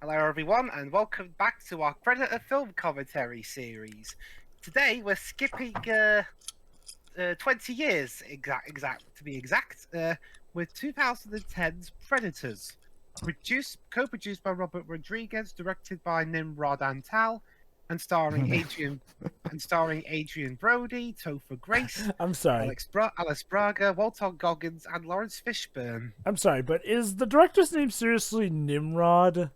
Hello, everyone, and welcome back to our Predator film commentary series. Today, we're skipping 20 years, to be exact, with 2010's Predators, co-produced by Robert Rodriguez, directed by Nimrod Antal, and starring Adrian Brody, Topher Grace, I'm sorry. Alice Braga, Walter Goggins, and Lawrence Fishburne. I'm sorry, but is the director's name seriously Nimrod?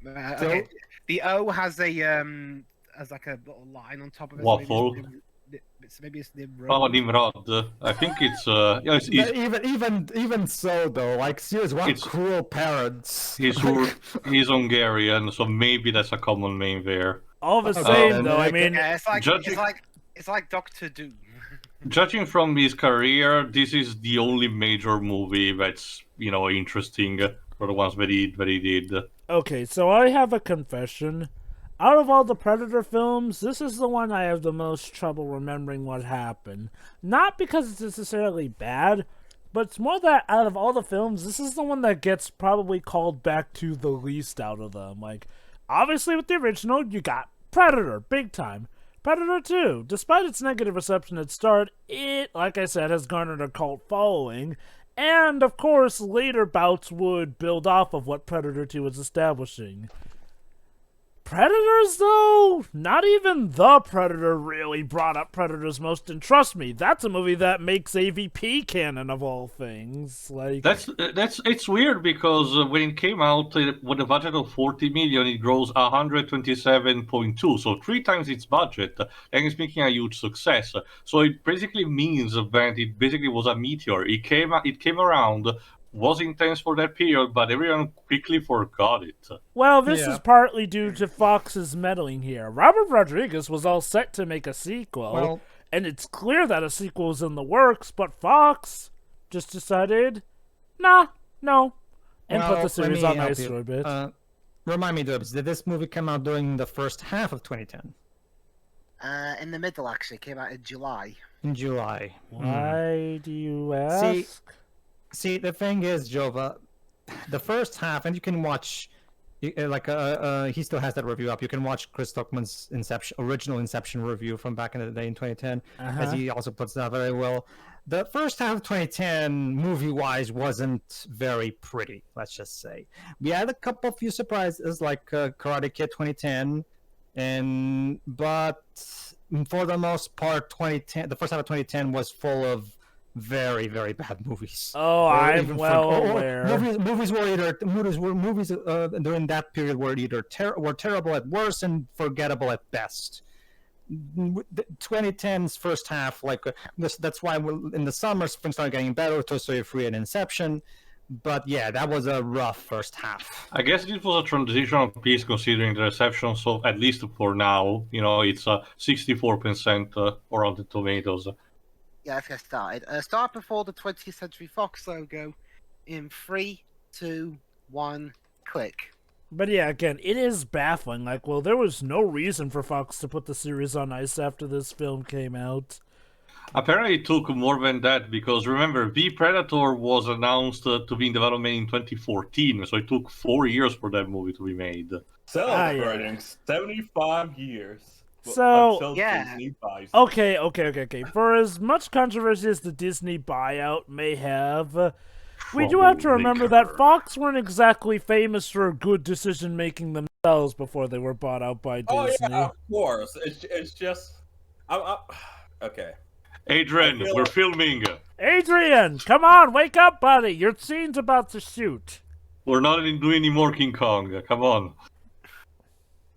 Okay. The O has a as like a little line on top of it. Waffle. So maybe it's Nimrod. Oh, Nimrod. I think it's But even so though, like seriously, what It's- cruel parents. he's Hungarian, so maybe that's a common name there. All the Oh, same, then though. I mean, Yeah, Judging- it's like Doctor Doom. Judging from his career, this is the only major movie that's interesting for the ones that he did. okay, so I have a confession. Out of all the Predator films, this is the one I have the most trouble remembering what happened. Not because it's necessarily bad, but it's more that out of all the films, this is the one that gets probably called back to the least out of them. Like, obviously with the original, you got Predator, big time. Predator 2, despite its negative reception at start, it, like I said, has garnered a cult following. And, of course, later bouts would build off of what Predator 2 was establishing. Predators, though? Not even the Predator really brought up Predators most, and trust me, that's a movie that makes AVP canon of all things. Like It's weird because when it came out with a budget of 40 million, it grows 127.2, so 3 times its budget, and it's making a huge success. So it basically means that it basically was a meteor. It came around, was intense for that period, but everyone quickly forgot it. well, this Yeah. is partly due to Fox's meddling here. Robert Rodriguez was all set to make a sequel, Well, and it's clear that a sequel is in the works, but Fox just decided, no, and put the let series me on help ice you. for a bit. Remind me, Dubs, did this movie come out during the first half of 2010? In the middle, actually, it came out in July. In July. Why do you ask? See, the thing is, Jova, the first half, and you can watch, he still has that review up. You can watch Chris Stockman's original Inception review from back in the day in 2010, as he also puts that very well. The first half of 2010, movie-wise, wasn't very pretty, let's just say. We had a few surprises, like Karate Kid 2010, but for the most part, the first half of 2010 was full of very, very bad movies. Oh, I'm well aware. Movies during that period were either terrible at worst and forgettable at best. 2010's first half, that's why in the summer things started getting better. Toy Story 3 and Inception, but yeah, that was a rough first half. I guess this was a transitional piece considering the reception, so at least for now, it's 64% or on the tomatoes. Yeah, let's get started. Start before the 20th Century Fox logo in 3, 2, 1, click. But yeah, again, it is baffling. Like, well, there was no reason for Fox to put the series on ice after this film came out. Apparently it took more than that, because remember, V Predator was announced to be in development in 2014, so it took 4 years for that movie to be made. Celebrating 75 years. So, until yeah. Disney buys it. Okay. For as much controversy as the Disney buyout may have, we do have to remember that Fox weren't exactly famous for good decision-making themselves before they were bought out by Disney. Oh yeah, of course. It's just, okay. Adrian, we're filming. Adrian, come on, wake up, buddy. Your scene's about to shoot. We're not doing any more King Kong. Come on.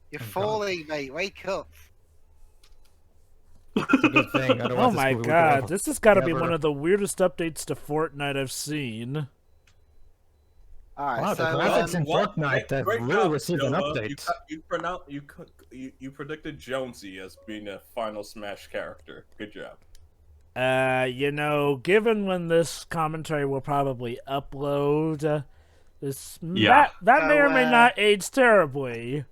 You're falling, mate. Wake up. It's a good thing. Otherwise, Oh this my movie would god, go this has got to be never- one of the weirdest updates to Fortnite I've seen. Alright, Wow, the so graphics in Well, Fortnite have great really job, received an Jovo. update. You predicted Jonesy as being a final Smash character. Good job. Given when this commentary will probably upload, Yeah. that may or may So, not age terribly.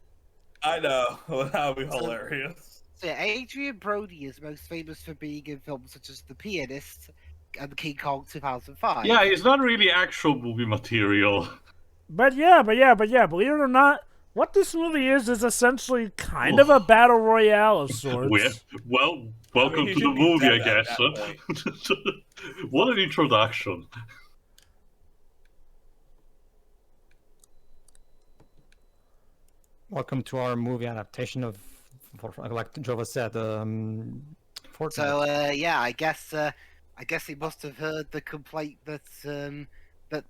I know. That would be hilarious. So yeah, Adrian Brody is most famous for being in films such as The Pianist and King Kong 2005. Yeah, it's not really actual movie material. But yeah, believe it or not, what this movie is essentially kind of a battle royale of sorts. Well, welcome he to the should be movie, I dead at guess. that point. What an introduction. Welcome to our movie adaptation of, like Jova said, Fortnite. So yeah, I guess he must have heard the complaint that that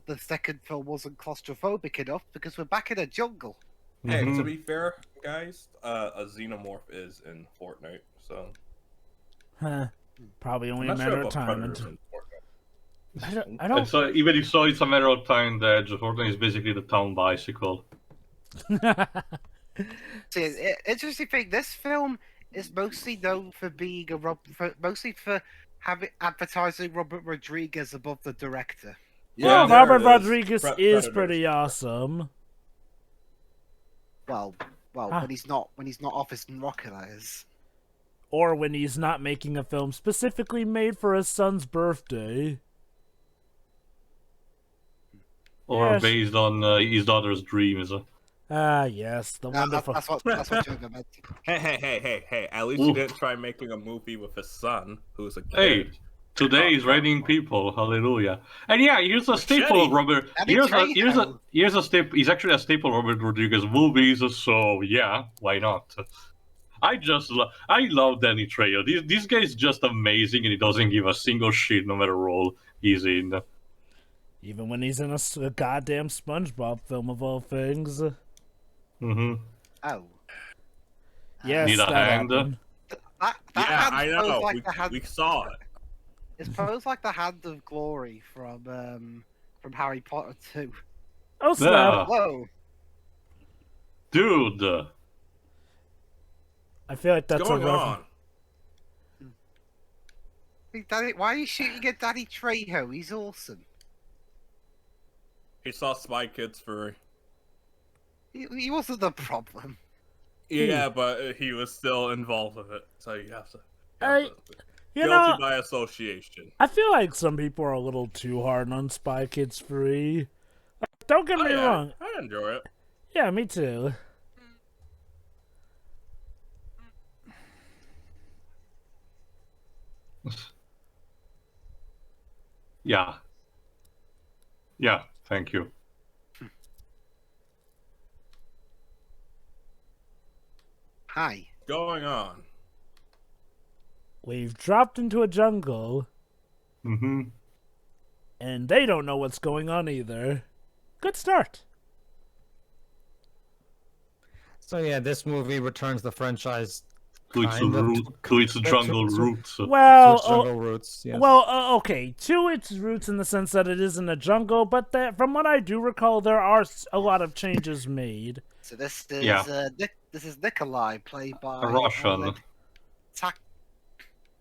the second film wasn't claustrophobic enough because we're back in a jungle. Hey, to Mhm. be fair, guys, a xenomorph is in Fortnite, so Huh. Probably only I'm a not matter sure of if a time. predator's in Fortnite. I don't. So even if so, it's a matter of time that Fortnite is basically the town bicycle. See, interesting thing. This film is mostly known for being mostly for having advertising Robert Rodriguez above the director. Well, there Robert it is. Rodriguez is Predators. pretty awesome. Well, Huh. when he's not Office and Rocket Eyes. Or when he's not making a film specifically made for his son's birthday. Or Yes. based on his daughter's dreams. Ah, yes, the wonderful. That's what Joker meant. Hey! At least Oof. you didn't try making a movie with his son, who's a kid. Hey, today is raining people. Hallelujah! And yeah, here's a staple of Robert. Danny Here's a staple. He's actually a staple of Robert Rodriguez movies. So yeah, why not? I love Danny Trejo. This guy is just amazing, and he doesn't give a single shit no matter role he's in. Even when he's in a goddamn SpongeBob film of all things. Mm-hmm. Oh, Yes, Need a that hand? happened. that Yeah, hand I posed know. like the hand. We saw it. It's posed like the Hand of Glory from Harry Potter 2. Oh, snap. Yeah. Whoa! Dude. I feel like that's What's a going reference. on? Hey, why are you shooting at Danny Trejo? He's awesome. He saw Spy Kids for. He wasn't the problem. Yeah, but he was still involved with it, so you have to. You Guilty know, by association. I feel like some people are a little too hard on Spy Kids 3. Don't get me wrong. I enjoy it. Yeah, me too. Yeah. Yeah, thank you. Hi. Going on. We've dropped into a jungle, Mm-hmm. and they don't know what's going on either. Good start. So yeah, this movie returns the franchise To its, kind of to its jungle roots. Well, to its jungle roots. Yes. okay, to its roots in the sense that it isn't a jungle, but that, from what I do recall, there are a lot of changes made. So this is Yeah. This is Nikolai, played by A Russian. Oleg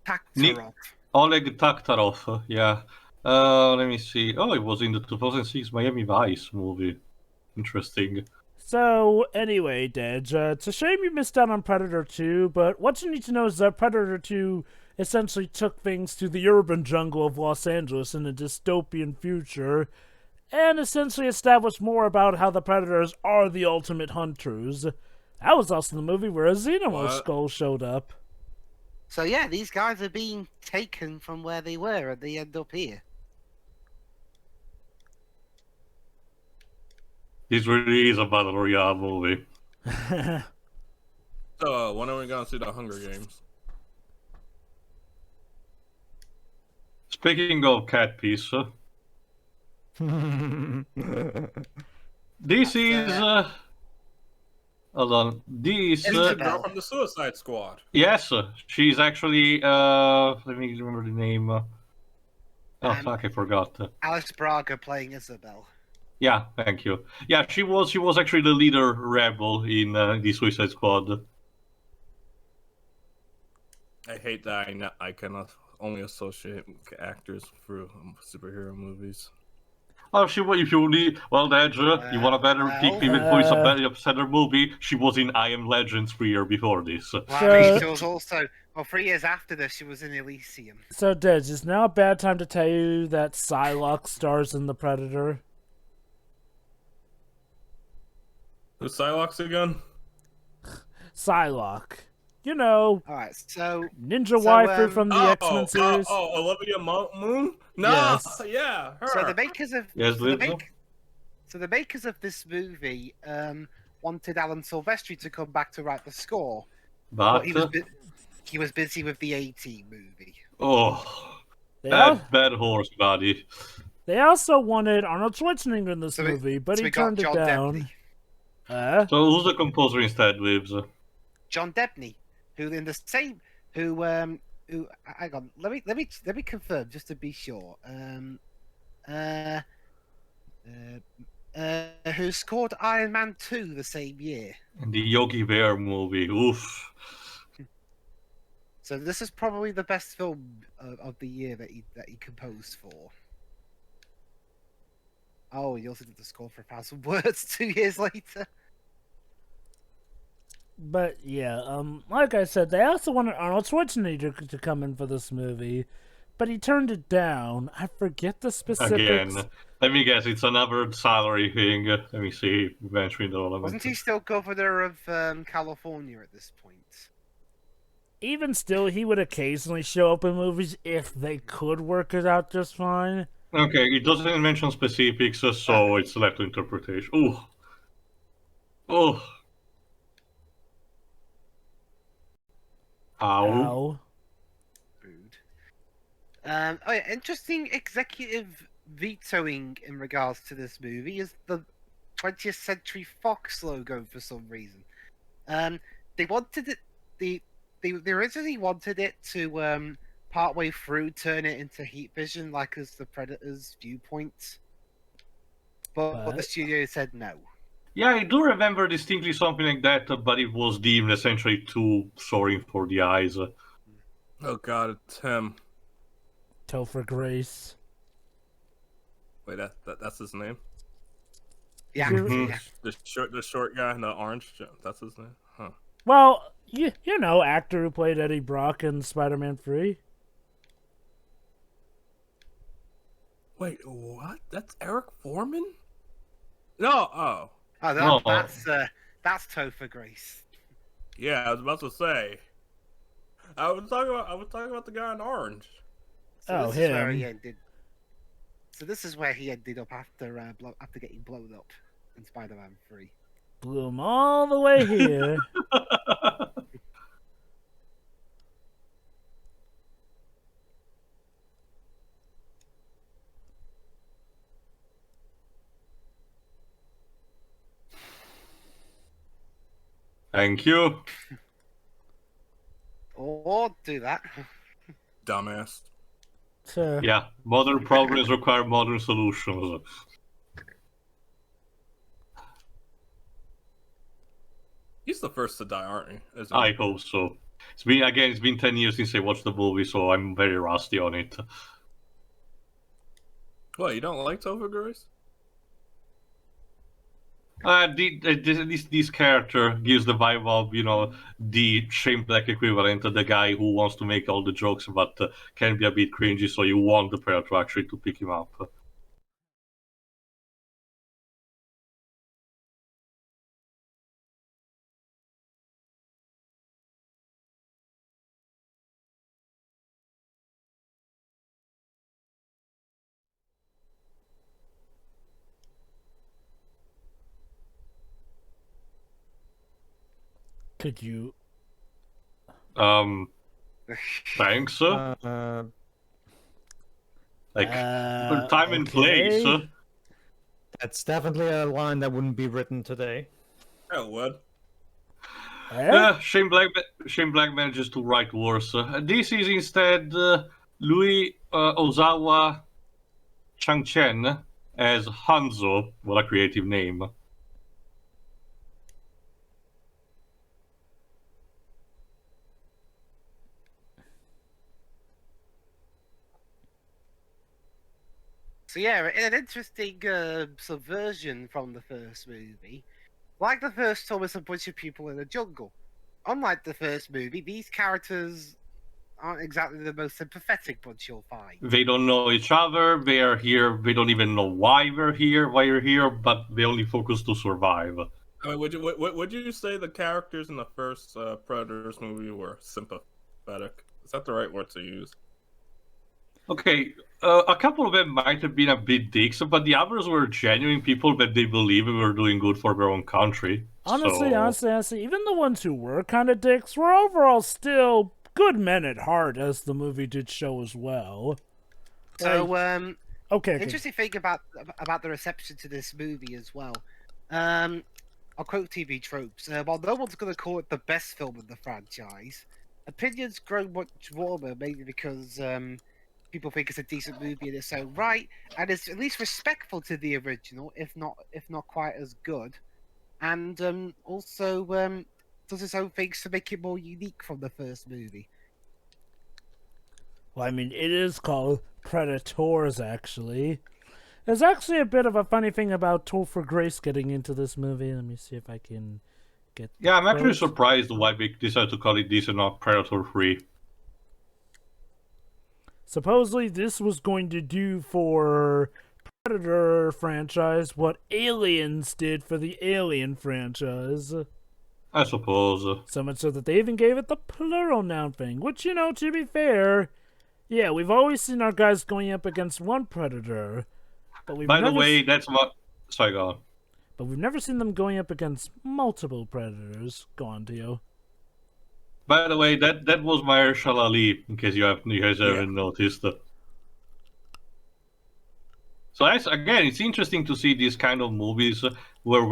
Taktarov. Oleg Taktarov, yeah. Let me see. Oh, it was in the 2006 Miami Vice movie. Interesting. So, anyway, Dej, it's a shame you missed out on Predator 2, but what you need to know is that Predator 2 essentially took things to the urban jungle of Los Angeles in a dystopian future, and essentially established more about how the Predators are the ultimate hunters. That was also the movie where a Xenomorph What? skull showed up. So yeah, these guys are being taken from where they were, and they end up here. This really is a battle royale movie. So, when are we gonna see the Hunger Games? Speaking of cat piece, this is. Hold on. This. It's the Isabel. girl from the Suicide Squad. Yes, she's actually. Let me remember the name. Oh, fuck, I forgot. Alex Braga playing Isabel. Yeah, thank you. Yeah, she was actually the leader rebel in the Suicide Squad. I hate that I cannot only associate actors through superhero movies. Oh, if you need, well, Dej, you want a better pick even for it's a better movie? She was in I Am Legend 3 years before this. Well, I mean, she was also 3 years after this. She was in Elysium. So, Dej, is now a bad time to tell you that Psylocke stars in The Predator? Who's Psylocke again? Psylocke. You know, All right, so ninja So, waifu from the X-Men Oh, series. Olivia Moon? No, Yes. yeah, her. so the makers of Yes, so the, Lizzo? so the makers of this movie wanted Alan Silvestri to come back to write the score, but But he was busy with the A-Team movie. oh, They, al- bad horse body. they also wanted Arnold Schwarzenegger in this So we- movie, but so he we got turned it John down. Debney. So who's the composer instead, Lives? John Debney, who in the same who hang on, let me confirm just to be sure. Who scored Iron Man 2 the same year. In the Yogi Bear movie. Oof. So this is probably the best film of the year that he composed for. Oh, he also did the score for 1,000 Words 2 years later. But yeah, like I said, they also wanted Arnold Schwarzenegger to come in for this movie, but he turned it down. I forget the specifics. Again. Let me guess, it's another salary thing. Let me see. Mentioning the element. Wasn't he still governor of California at this point? Even still, he would occasionally show up in movies if they could work it out just fine. Okay, it doesn't mention specifics, so it's left to interpretation. Ooh. Oh. Ow. Ow. Rude. Oh yeah, interesting executive vetoing in regards to this movie is the 20th Century Fox logo for some reason. They wanted it. They originally wanted it to partway through turn it into heat vision, like as the Predators viewpoint, but the studio said no. Yeah, I do remember distinctly something like that, but it was deemed essentially too soaring for the eyes. Oh god, it's him. Topher Grace. Wait, that's his name? Yeah, Mhm. yeah. The short guy in the orange. That's his name. Huh. Well, you know, actor who played Eddie Brock in Spider-Man 3. Wait, what? That's Eric Foreman? No. Oh, Oh, No. that's Topher Grace. yeah. I was about to say. I was talking about the guy in orange. So Oh, this is where him. he ended. So this is where he ended up after getting blown up in Spider-Man 3. Blew him all the way here. Thank you. Or do that. Dumbass. So, Yeah, modern problems require modern solutions. He's the first to die, aren't he? Isn't I he? hope so. It's been 10 years since I watched the movie, so I'm very rusty on it. What, you don't like Topher Grace? This character gives the vibe of, the Shane Black equivalent, the guy who wants to make all the jokes but can be a bit cringy, so you want the Predator actually to pick him up. could you? Thanks. Uh, Time and place. Okay. that's definitely a line that wouldn't be written today. Yeah, it would. Eh? Shane Black manages to write worse. This is instead Louis Ozawa Changchen as Hanzo. What a creative name. So yeah, in an interesting subversion from the first movie, like the first film, it's a bunch of people in a jungle. Unlike the first movie, these characters aren't exactly the most sympathetic bunch you'll find. They don't know each other. They are here. They don't even know why they're here, but they only focus to survive. I mean, would you say the characters in the first Predators movie were sympathetic? Is that the right word to use? Okay, a couple of them might have been a bit dicks, but the others were genuine people that they believe were doing good for their own country. Honestly, So, honestly, even the ones who were kind of dicks were overall still good men at heart, as the movie did show as well. So, Okay. interesting thing about the reception to this movie as well. I'll quote TV tropes. While no one's going to call it the best film in the franchise, opinions grow much warmer, mainly because people think it's a decent movie in its own right, and it's at least respectful to the original, if not quite as good, and also does its own things to make it more unique from the first movie. Well, I mean, it is called Predators, actually. There's actually a bit of a funny thing about Topher Grace getting into this movie. Let me see if I can get. yeah, I'm actually quote. surprised why they decided to call it this and not Predator 3. Supposedly, this was going to do for Predator franchise what Aliens did for the Alien franchise. I suppose. So much so that they even gave it the plural noun thing, which, you know, to be fair, yeah, we've always seen our guys going up against one Predator, but we've By the never way, that's what... Sorry, go on. but we've never seen them going up against multiple Predators. Go on, Dio. By the way, that was Mahershala Ali, in case you guys haven't noticed. So again, it's interesting to see these kind of movies where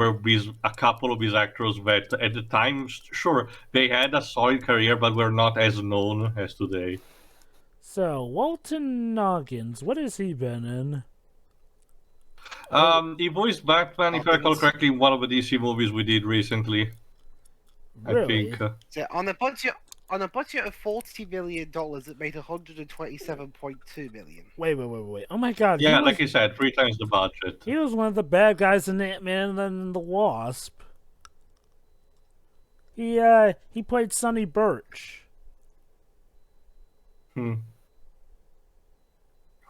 a couple of these actors that at the time, sure, they had a solid career, but were not as known as today. So, Walton Noggins, what has he been in? He voiced Batman, if I recall correctly, in one of the DC movies we did recently. Really? I think. So on a budget of $40 million, it made $127.2 million. Wait. Oh my god. Yeah, like I said, 3 times the budget. He was one of the bad guys in Ant-Man and the Wasp. He played Sonny Birch.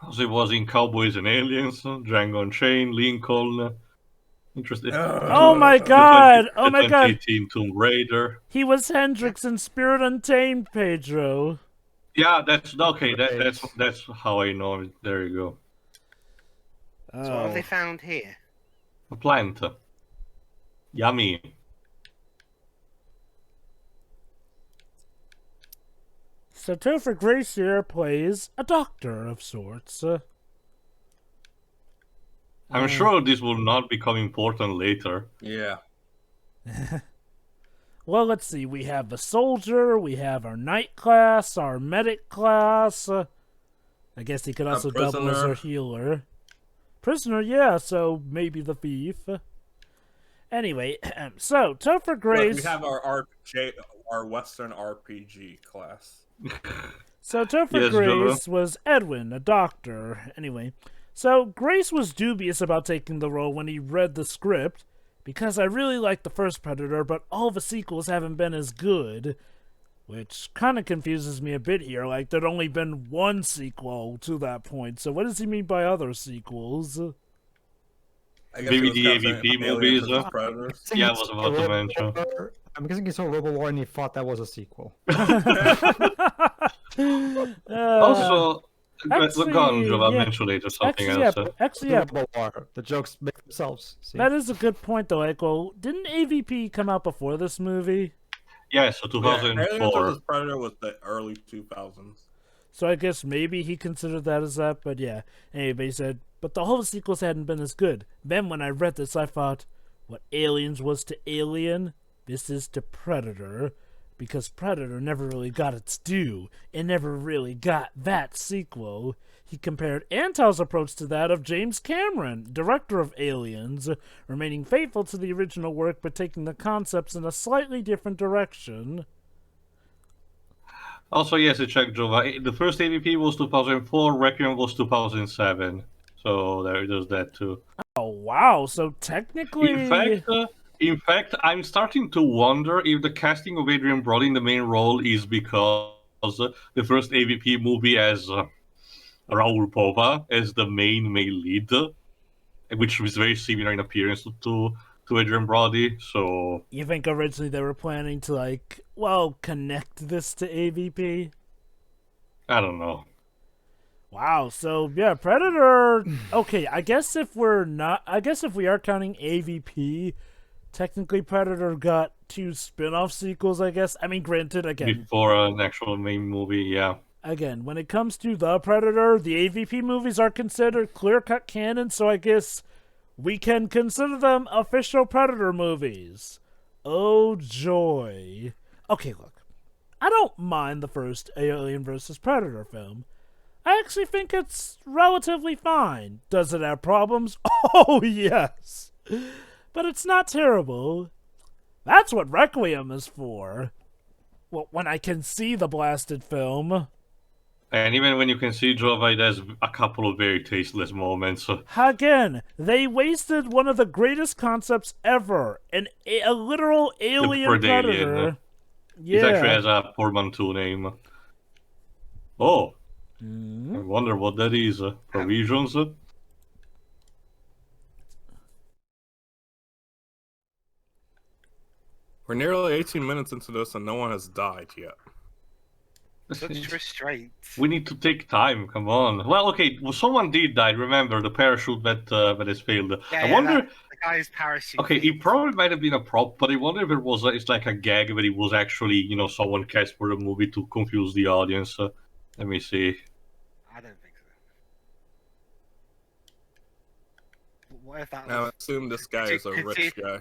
Also, it was in Cowboys and Aliens, Django Unchained, Lincoln. Interesting. Oh my god! Oh my god! 2018 Tomb Raider. He was Hendrix in Spirit Untamed, Pedro. Yeah, that's okay. That's how I know it. There you go. So what have they found here? A plant. Yummy. So Topher Grace here plays a doctor of sorts. I'm sure this will not become important later. Yeah. Well, let's see. We have the soldier, we have our knight class, our medic class. I guess he could also double as our healer. Prisoner, yeah, so maybe the thief. Anyway, so Topher Grace... Look, we have our Western RPG class. So Topher Grace was Edwin, a doctor. Anyway, so Grace was dubious about taking the role when he read the script, because I really like the first Predator, but all the sequels haven't been as good. Which kind of confuses me a bit here, like there'd only been one sequel to that point, so what does he mean by other sequels? Maybe the AVP movies. Yeah, I was about to mention. I'm guessing he saw Robo War and he thought that was a sequel. Also, actually, go on, Joe, I'll mention later something else. Yeah. Robo War. The jokes make themselves. See? That is a good point, though, Echo. Didn't AVP come out before this movie? Yeah, so 2004. Yeah, Predator was the early 2000s. So I guess maybe he considered that as that, but yeah. Anyway, he said, but the whole sequels hadn't been as good. Then when I read this, I thought, what Aliens was to Alien, this is to Predator. Because Predator never really got its due. It never really got that sequel. He compared Antel's approach to that of James Cameron, director of Aliens, remaining faithful to the original work but taking the concepts in a slightly different direction. Also, yes, I checked, Jova. The first AVP was 2004, Requiem was 2007. So there's that too. Oh, wow. So technically... In fact, I'm starting to wonder if the casting of Adrian Brody in the main role is because the first AVP movie has Raul Pova as the main male lead, which is very similar in appearance to to Adrian Brody. So You think originally they were planning to, like, well, connect this to AVP? I don't know. Wow, so yeah, Predator. Okay, I guess if we are counting AVP, technically Predator got 2 spin-off sequels, I guess. I mean, granted, again, Before an actual main movie, yeah. again, when it comes to the Predator, the AVP movies are considered clear-cut canon, so I guess we can consider them official Predator movies. Oh joy. Okay, look. I don't mind the first Alien vs. Predator film. I actually think it's relatively fine. Does it have problems? Oh, yes. But it's not terrible. That's what Requiem is for. Well, when I can see the blasted film. And even when you can see Jova, there's a couple of very tasteless moments. Again, they wasted one of the greatest concepts ever. A literal alien Predalien. predator. It actually Yeah. has a portmanteau name. Oh. I wonder what that is. Provisions? We're nearly 18 minutes into this and no one has died yet. Such restraint. We need to take time, come on. Well, okay, well, someone did die, remember, the parachute that has failed. Yeah, I wonder... the guy's parachute. Okay, it probably might have been a prop, but I wonder if it was it's like a gag that it was actually, you know, someone cast for the movie to confuse the audience. Let me see. I don't think so. What if that Now, I was... assume this guy is a rich guy.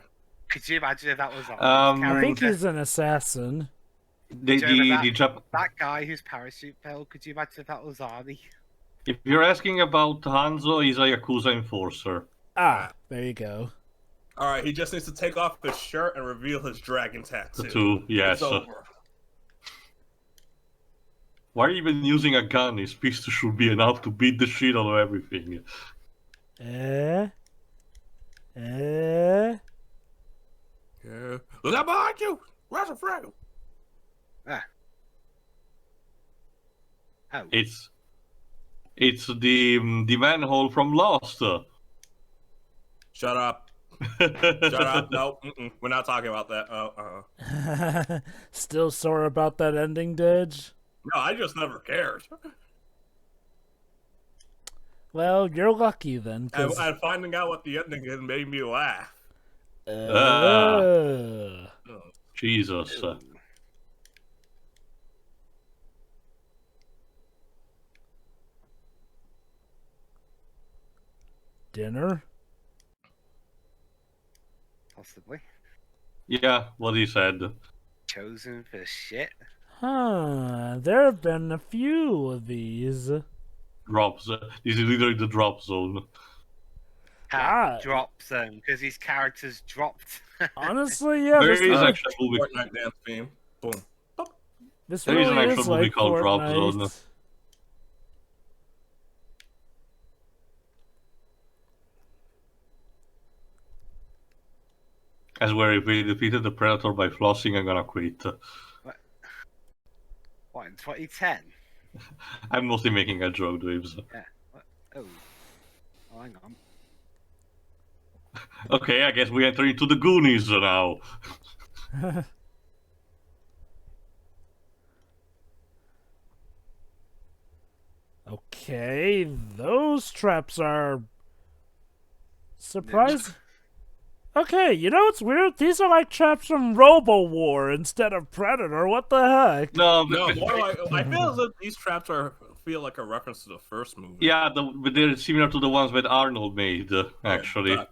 Could you imagine if that was I think he's an assassin. The that guy whose parachute fell, could you imagine if that was Arnie? If you're asking about Hanzo, he's a Yakuza enforcer. Ah, there you go. Alright, he just needs to take off his shirt and reveal his dragon tattoo. Tattoo, yes. It's over. Why are you even using a gun? His pistol should be enough to beat the shit out of everything. Yeah. Look out behind you! Where's the fraggle? Ah. Oh. It's the manhole from Lost. Shut up. Shut up. No, we're not talking about that. Still sore about that ending, Dej? No, I just never cared. Well, you're lucky then. And finding out what the ending is made me laugh. Jesus. Dinner? Possibly. Yeah, what he said. Chosen for shit. Huh, there have been a few of these. Drops. This is literally the drop zone. Drop zone, because his character's dropped. Honestly, yeah. There this is really, actually a movie. Fortnite dance theme. Boom. this there is really an actual movie like called Drop Fortnite. Zone. As where if we defeated the Predator by flossing, I'm gonna quit. What, in 2010? I'm mostly making a joke, Dweebs. Yeah. What? Oh, hang on. Okay, I guess we enter into the Goonies now. Okay, those traps are... Surprise. Okay, you know what's weird? These are like traps from Robo War instead of Predator. What the heck? No, No, more like, I feel as if these traps feel like a reference to the first movie. yeah, but they're similar to the ones that Arnold made, actually. Yeah,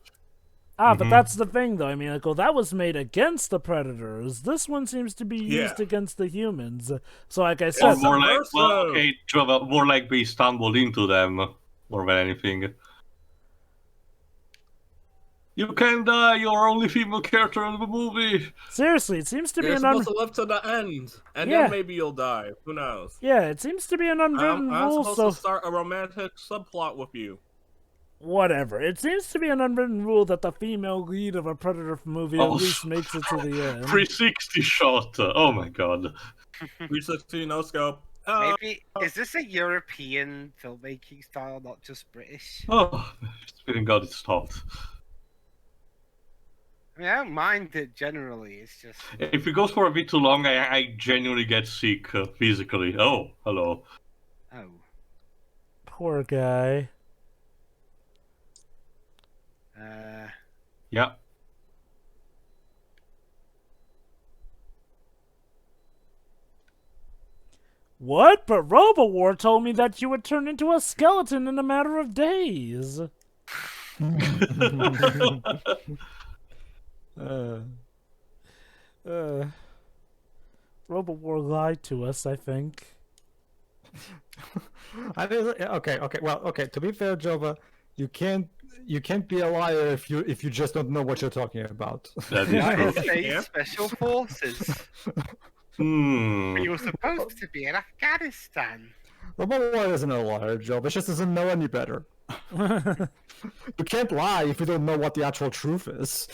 But that's the thing, though. I mean, like, well, that was made against the Predators. This one seems to be used against the humans. So, like I said, Or more like, well, okay, more like we stumbled into them, more than anything. You can die, you're only female character in the movie. seriously, it seems to be You're an supposed to live to the end, and then maybe you'll die. Who knows? Yeah, it seems to be an unwritten I'm rule. supposed So to start a romantic subplot with you. whatever. It seems to be an unwritten rule that the female lead of a Predator movie at least makes it to the end. 360 shot. Oh my god. 360 no scope. Maybe is this a European filmmaking style, not just British? Oh, thank god it stopped. I mean, I don't mind it generally. It's just If it goes for a bit too long, I genuinely get sick physically. Oh, hello. oh. Poor guy. Yeah. What? But RoboWar told me that you would turn into a skeleton in a matter of days. RoboWar lied to us, I think. Okay. Well, okay. To be fair, Jova, you can't be a liar if you just don't know what you're talking about. That is United true. States Yeah. Special Forces. Hmm. You were supposed to be in Afghanistan. Robot isn't a liar, Jova. It just doesn't know any better. You can't lie if you don't know what the actual truth is.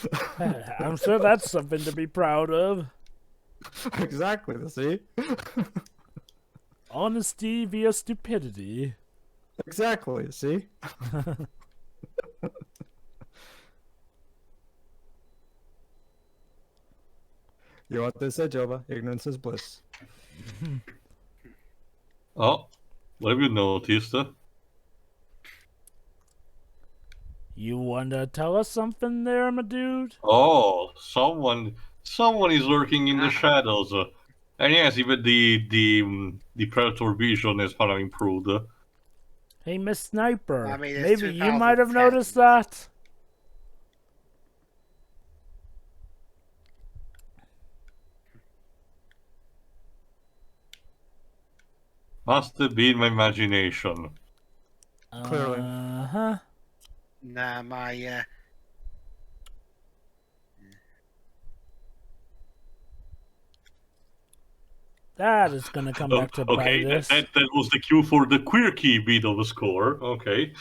I'm sure that's something to be proud of. Exactly. See. Honesty via stupidity. Exactly. See. You know what they say, Jova? Ignorance is bliss. Oh, what have you noticed? You wanna tell us something there, my dude? Oh, someone is lurking in the shadows. And yes, even the predator vision is kind of improved. Hey, Miss Sniper. I mean, it's Maybe you might have 2010. noticed that. Must have been my imagination. Clearly. Uh-huh. Nah, my That is gonna come back to Okay, bite us. that was the cue for the quirky bit of the score. Okay.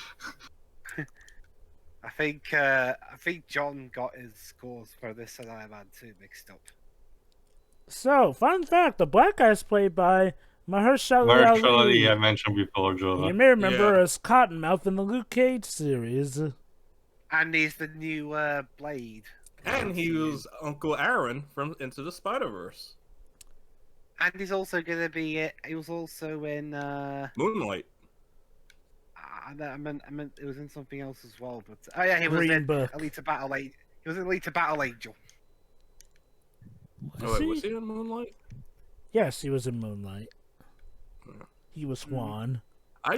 I think John got his scores for this and Iron Man 2 mixed up. So, fun fact, the black guy is played by Mahershala Marshall Ali. Ali, I mentioned before, You Jova. may remember Yeah. as Cottonmouth in the Luke Cage series. And he's the new Blade. And he was Uncle Aaron from Into the Spider-Verse. And he's also gonna be. He was also in. Moonlight. I meant it was in something else as well. But oh yeah, he was Green in Book. Elite Battle Angel. He was in Elite Battle Angel. Oh, wait, was he in Moonlight? Yes, he was in Moonlight. Yeah. He was Swan. I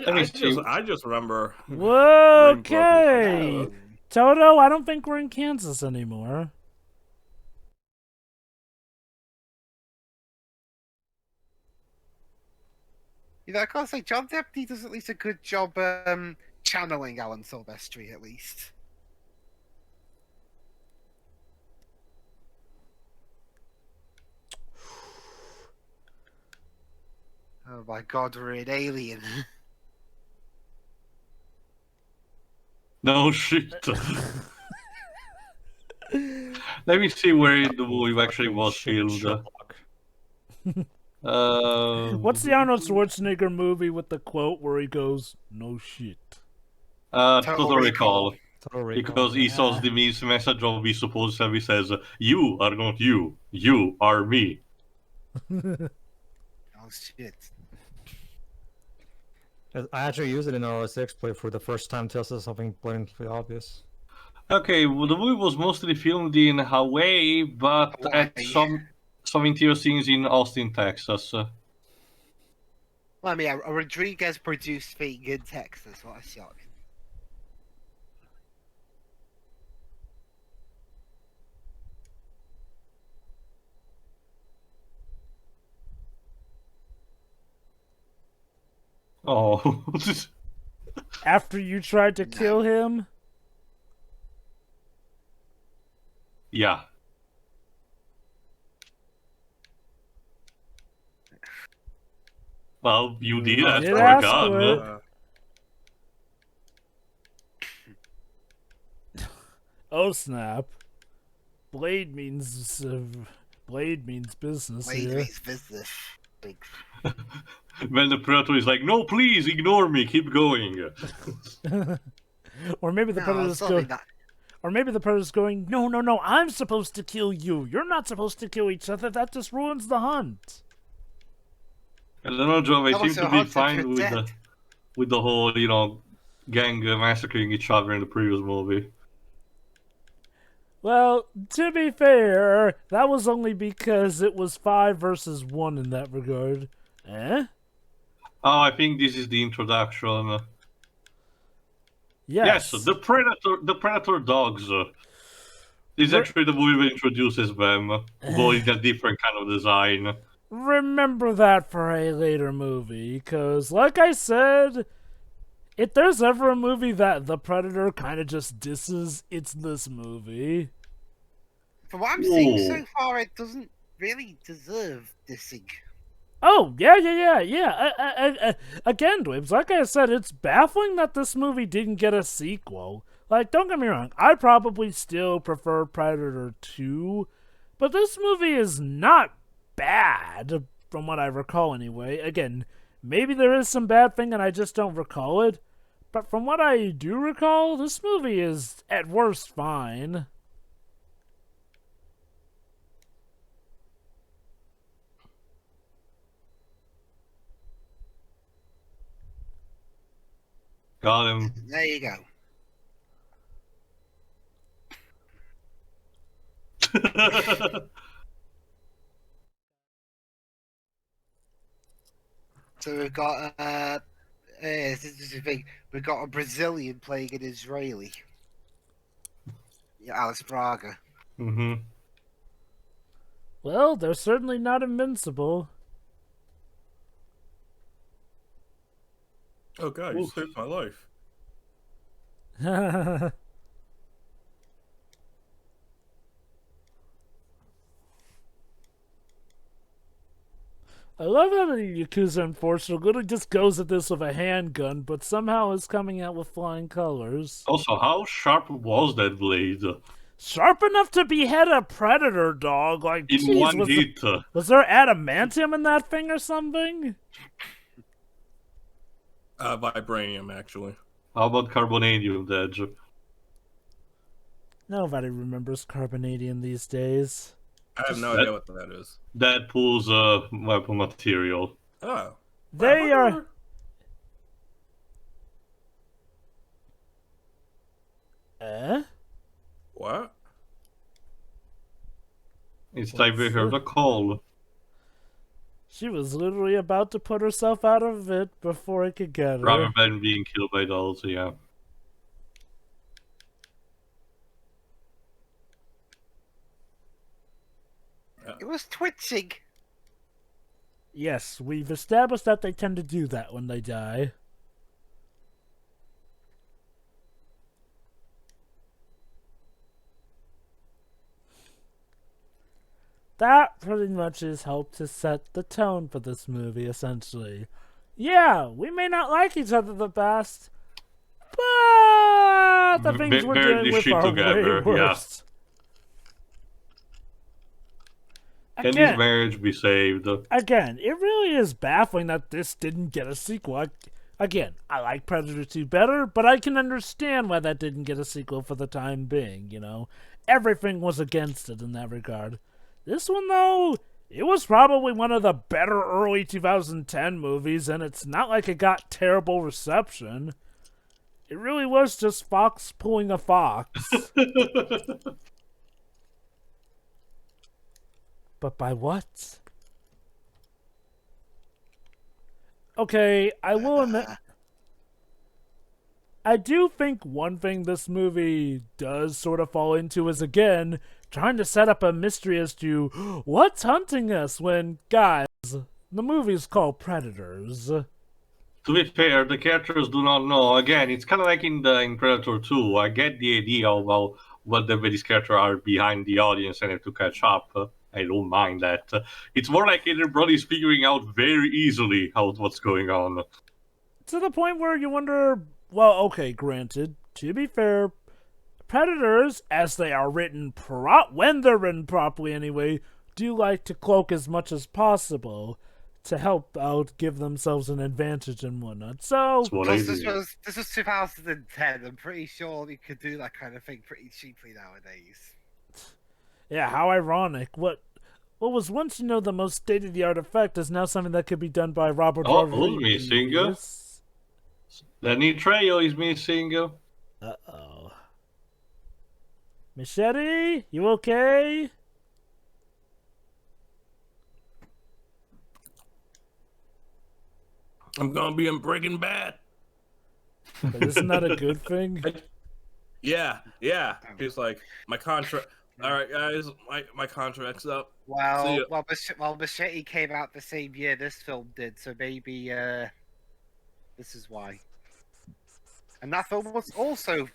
just remember. Whoa, Green Book okay. was- Toto, I don't think we're in Kansas anymore. You know, I gotta say, John Deputy does at least a good job channeling Alan Silvestri, at least. Oh my god, we're in Alien. No shit. Let me see where the movie actually was filmed. Sherlock. What's the Arnold Schwarzenegger movie with the quote where he goes, "No shit"? Total Recall. Total Recall. Because he saws the message of his supposed self. He says, "You are not you. You are me." Oh shit. I actually used it in RO6 play for the first time to say something blatantly obvious. Okay, well, the movie was mostly filmed in Hawaii, but at Hawaii. some interior scenes in Austin, Texas. Well, I mean, a Rodriguez produced thing in Texas. What a shock. Oh, After you tried to kill him? yeah. Well, you did ask did for a ask gun. for it. Oh snap! Blade means business Wait, here. it's business. Like, When the Predator is like, "No, please ignore me. Keep going." Or maybe the no, predators sorry, go. not. Or maybe the Predator's going, no, no, no, I'm supposed to kill you. You're not supposed to kill each other. That just ruins the hunt. I don't know, Joe. I seem Also, to be hunted fine for with death. the whole, gang massacring each other in the previous movie. Well, to be fair, that was only because it was 5 versus 1 in that regard. Eh? Oh, I think this is the introduction. Yes. The Predator dogs. This is actually the movie that introduces them, though in a different kind of design. Remember that for a later movie, because, like I said, if there's ever a movie that the Predator kind of just disses, it's this movie. From what I'm seeing so far, it doesn't really deserve dissing. Oh, yeah. Again, Dwebs, like I said, it's baffling that this movie didn't get a sequel. Like, don't get me wrong, I probably still prefer Predator 2, but this movie is not bad, from what I recall anyway. Again, maybe there is some bad thing and I just don't recall it, but from what I do recall, this movie is, at worst, fine. Got him. There you go. So we've got this is the thing. We've got a Brazilian playing an Israeli. Yeah, Alice Braga. Mm-hmm. Well, they're certainly not invincible. Oh god, you saved my life. I love how the Yakuza Enforcer literally just goes at this with a handgun, but somehow is coming out with flying colors. Also, how sharp was that blade? Sharp enough to behead a predator dog? Like, In geez, one hit. Was there adamantium in that thing or something? Vibranium, actually. How about carbonadium, Dej? Nobody remembers carbonadium these days. I have no idea what that is. Deadpool's weapon material. Oh. They are... What? It's time we heard a call. She was literally about to put herself out of it before it could get her. Rather than being killed by dolls, yeah. It was twitching. Yes, we've established that they tend to do that when they die. That pretty much has helped to set the tone for this movie, essentially. Yeah, we may not like each other the best, but the things we're Bear doing this with shit are together, way worse. Can this marriage be saved? Again, it really is baffling that this didn't get a sequel. Again, I like Predator 2 better, but I can understand why that didn't get a sequel for the time being, you know? Everything was against it in that regard. This one, though, it was probably one of the better early 2010 movies, and it's not like it got terrible reception. It really was just Fox pulling a Fox. But by what? Okay, I will admit, I do think one thing this movie does sort of fall into is, again, trying to set up a mystery as to what's hunting us when, guys, the movie's called Predators. To be fair, the characters do not know. Again, it's kind of like in Predator 2. I get the idea about what these characters are behind the audience and have to catch up. I don't mind that. It's more like everybody's figuring out very easily what's going on. To the point where you wonder, well, okay, granted, to be fair, Predators, as they are written, when they're written properly anyway, do like to cloak as much as possible. to help out, give themselves an advantage and whatnot. So That's what I Plus, do. this was 2010. I'm pretty sure you could do that kind of thing pretty cheaply nowadays. yeah, how ironic. What was once, the most state-of-the-art effect is now something that could be done by Robert Oh, who's missing? Rodriguez. Danny Trejo is missing. Uh-oh. Machete, you okay? I'm gonna be in Breaking Bad. But isn't that a good thing? Yeah. He's like, my contract. All right, guys, my contract's up. See Well, ya. well, Machete came out the same year this film did, so maybe this is why. And that film was also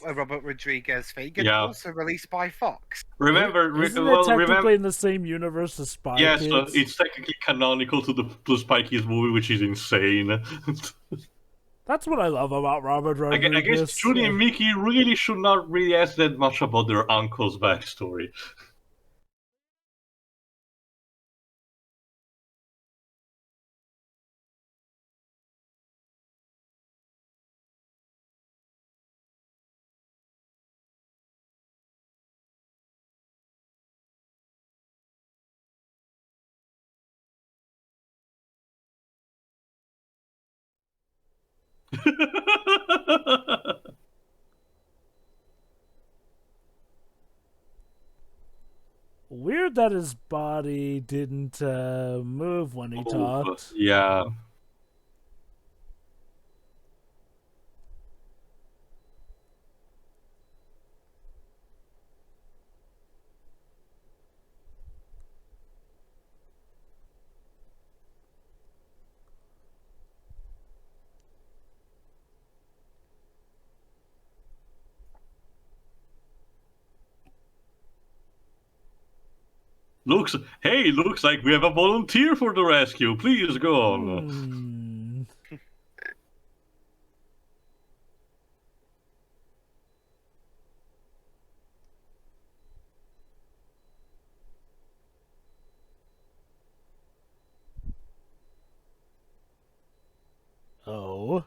a Robert Rodriguez thing, and Yeah. also released by Fox. Remember, Isn't it technically in the same universe as Spy yes, Kids? it's technically canonical to Spy Kids movie, which is insane. That's what I love about Robert I Rodriguez. guess Judy and Mickey really should not really ask that much about their uncle's backstory. Weird that his body didn't move when he talked. Yeah. Looks like we have a volunteer for the rescue. Please go on. Oh.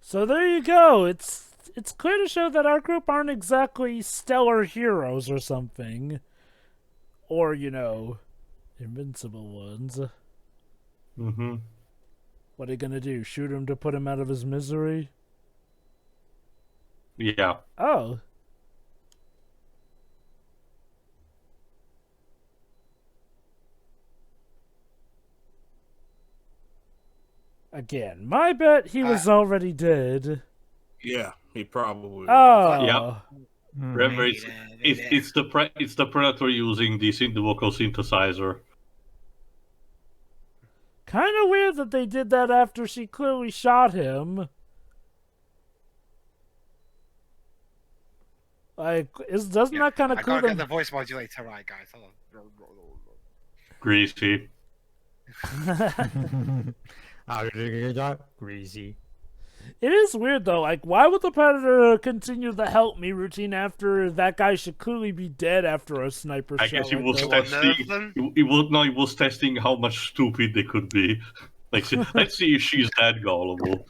So there you go. It's clear to show that our group aren't exactly stellar heroes or something. Or, invincible ones. Mm-hmm. What are you gonna do? Shoot him to put him out of his misery? Yeah. Oh. Again, my bet he was already dead. Yeah, he probably. Oh. Yeah. Remember, it's the Predator using the vocal synthesizer. Kind of weird that they did that after she clearly shot him. Like, doesn't that kind of I clue gotta get them? the voice modulator right, guys. Hold on. Greasy. Greasy. It is weird though. Like, why would the Predator continue the help me routine after that guy should clearly be dead after a sniper I shot? guess he like was that? testing. He was testing how much stupid they could be. Like, let's see if she's that gullible.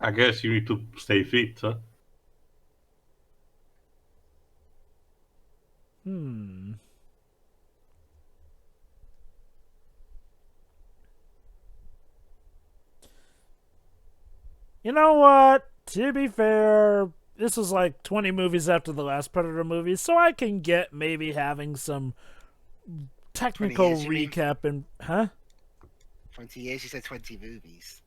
I guess you need to stay fit, huh? You know what? To be fair, this was like 20 movies after the last Predator movie, so I can get maybe having some technical 20 years, you mean? recap and 20 years? You said 20 movies.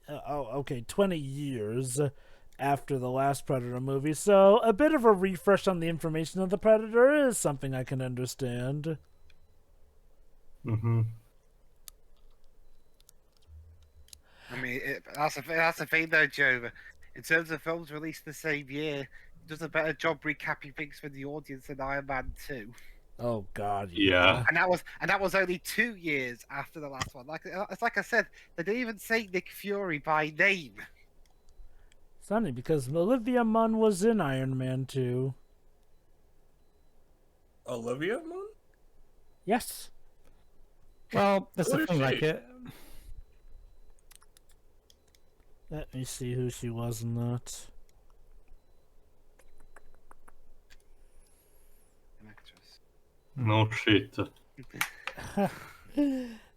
Okay, 20 years after the last Predator movie, so a bit of a refresh on the information of the Predator is something I can understand. Mm-hmm. I mean, that's the thing though, Joe. In terms of films released the same year, does a better job recapping things for the audience than Iron Man 2. Oh God, Yeah. And that was only 2 years after the last one. It's like I said, they didn't even say Nick Fury by name. It's funny because Olivia Munn was in Iron Man 2. Olivia Munn? Yes. Well, that's Who the is thing. Like she? it. Let me see who she was in that. An actress. No shit.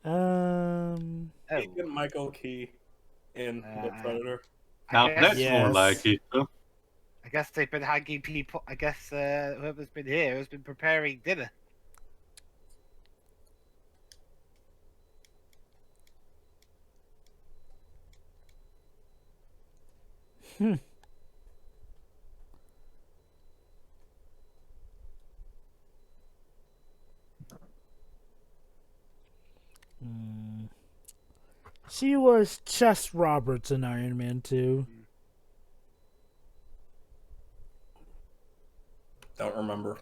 Um. Oh, Keegan Michael Key in The Predator. Now I guess, that's more Yes. like it. I guess they've been hanging people. I guess whoever's been here has been preparing dinner. She was Chess Roberts in Iron Man 2. Don't remember.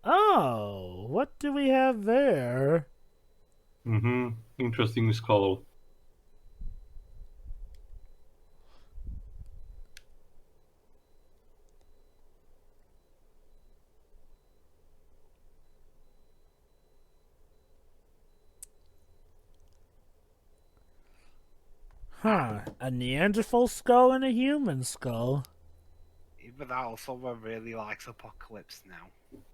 Oh, what do we have there? Interesting skull. Huh, a Neanderthal skull and a human skull. Even though someone really likes Apocalypse now.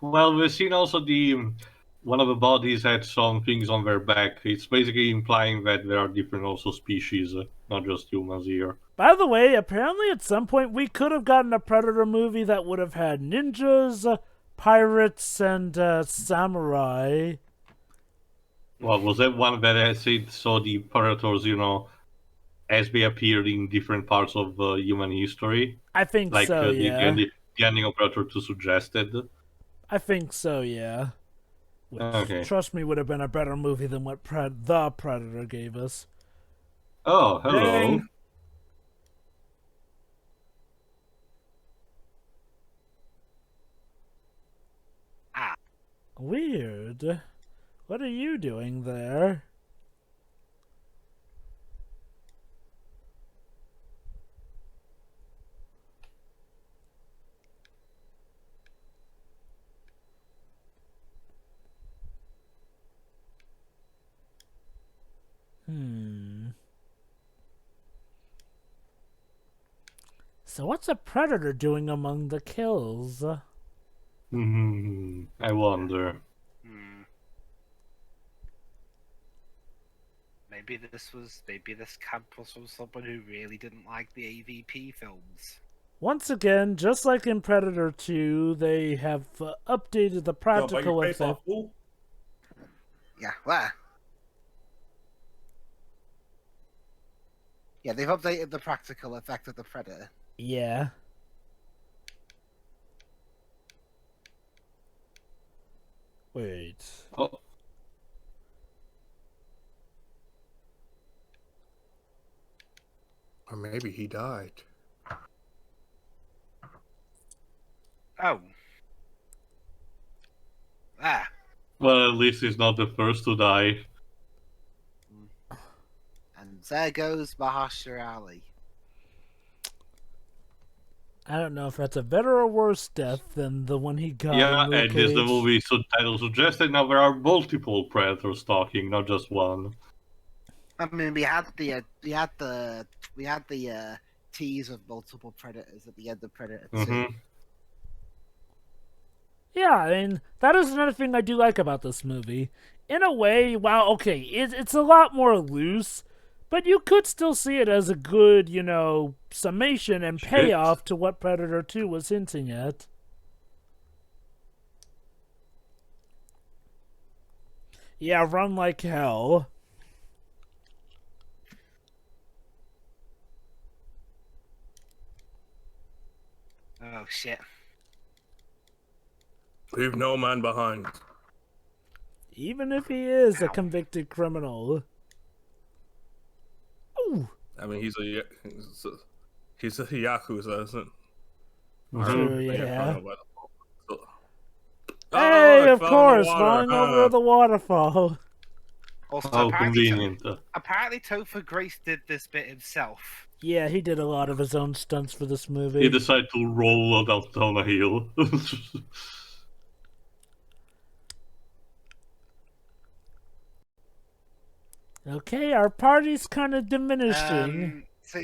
Well, we've seen also the one of the bodies had some things on their back. It's basically implying that there are different also species, not just humans here. By the way, apparently at some point we could have gotten a Predator movie that would have had ninjas, pirates, and samurai. Well, was that one that I saw the Predators, as they appeared in different parts of human history? I think Like so, yeah. the ending of Predator 2 suggested? I think so, yeah. Which, Okay. trust me, would have been a better movie than what the Predator gave us. Oh, hello. Dang. Weird. What are you doing there? So what's a Predator doing among the kills? I wonder. Maybe this camp was from someone who really didn't like the AVP films. Once again, just like in Predator 2, they have updated the Yo, bite practical your face off, effect. fool. Yeah, where? Yeah, they've updated the practical effect of the Predator. Yeah. Wait. Oh, Or maybe he died. Oh. Ah. well, at least he's not the first to die. And there goes Mahershala Ali. I don't know if that's a better or worse death than the one he got. Yeah, in Luke and as the Cage. movie subtitle suggested, now there are multiple Predators talking, not just one. I mean, we had the tease of multiple Predators at the end of Predator 2. Mm-hmm. Yeah, I mean, that is another thing I do like about this movie. In a way, while, okay, it's a lot more loose, but you could still see it as a good, summation and payoff to what Predator 2 was hinting at. Yeah, run like hell. Oh, shit. Leave no man behind. Even if he is a convicted criminal. Ooh. I mean, he's a yakuza, isn't? True, Or- yeah. So- Hey, it of fell in the course, water, falling huh? over the waterfall. Also, How convenient. apparently Topher Grace did this bit himself. Yeah, he did a lot of his own stunts for this He movie. decided to roll down a hill. Okay, our party's kind of diminishing. So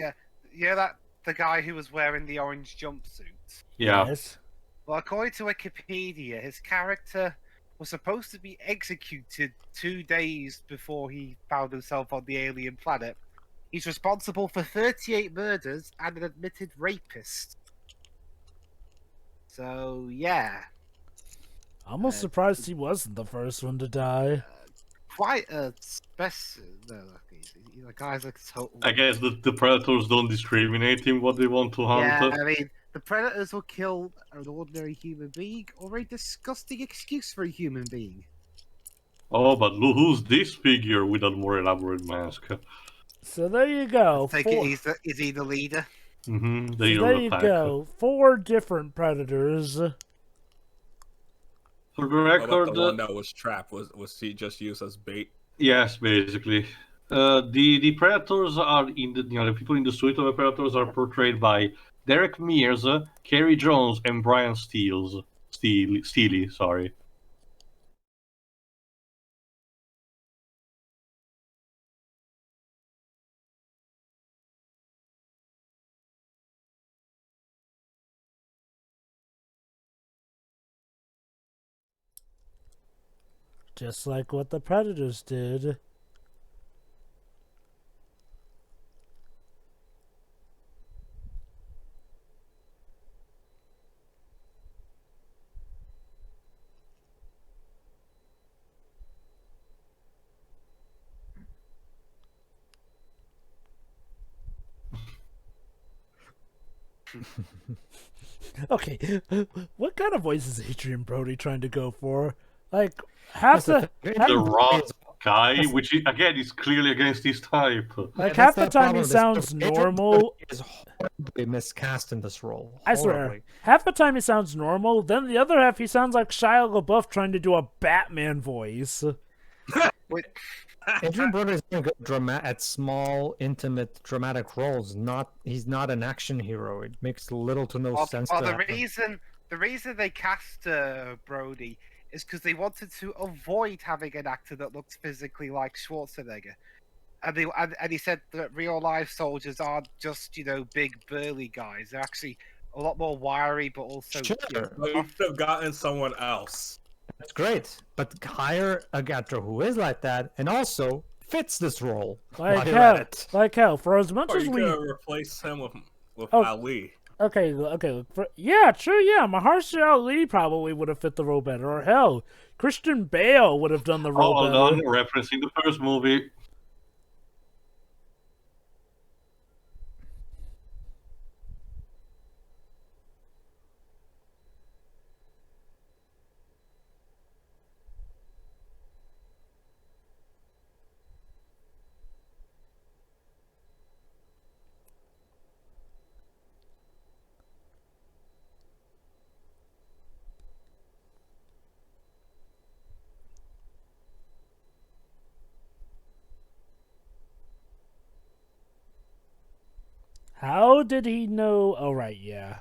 yeah, that the guy who was wearing the orange jumpsuit. Yeah. Yes. Well, according to Wikipedia, his character was supposed to be executed 2 days before he found himself on the alien planet. He's responsible for 38 murders and an admitted rapist. So, yeah. Almost surprised he wasn't the first one to die. Quite a special. No, the guy's like total. I guess the predators don't discriminate in what they want to hunt. Yeah, I mean, the predators will kill an ordinary human being or a disgusting excuse for a human being. Oh, but look, who's this figure with a more elaborate mask? So there you go. Take it, is he the leader? Mm-hmm. So there you go. 4 different predators. For the What about record, the one that was trapped? Was he just used as bait? yes, basically. The predators are the people in the suite of the predators are portrayed by Derek Mears, Kerry Jones, and Brian Steely, sorry. Just like what the predators did. Okay, what kind of voice is Adrian Brody trying to go for? Like, half the The rock guy, which again is clearly against his type. like Yeah, half that's the the time he problem. sounds Adrian normal. Brody is horribly miscast in this role. I swear, Horribly. half the time he sounds normal. Then the other half he sounds like Shia LaBeouf trying to do a Batman voice. Wait, Adrian Brody is very good at small, intimate, dramatic roles. He's not an action hero. It makes little to no sense. well, to the have him. reason they cast Brody is because they wanted to avoid having an actor that looks physically like Schwarzenegger. And he said that real life soldiers aren't just big burly guys. They're actually a lot more wiry, but also Sure. Well, you should have gotten someone else. That's great, but hire a actor who is like that and also fits this role. Like while you're at hell, it. like hell. For as much Or as you we, could have replaced him with Oh. Ali. okay, yeah, true, yeah. Mahershala Ali probably would have fit the role better. Or hell, Christian Bale would have done the role Hold better. on, referencing the first movie. How did he know? Oh, right, yeah.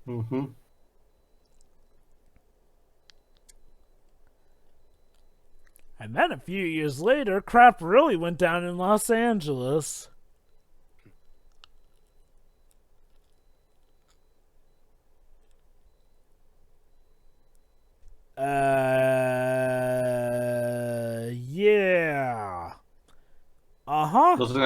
Mm-hmm. And then a few years later, crap really went down in Los Angeles. Yeah. Uh-huh. Doesn't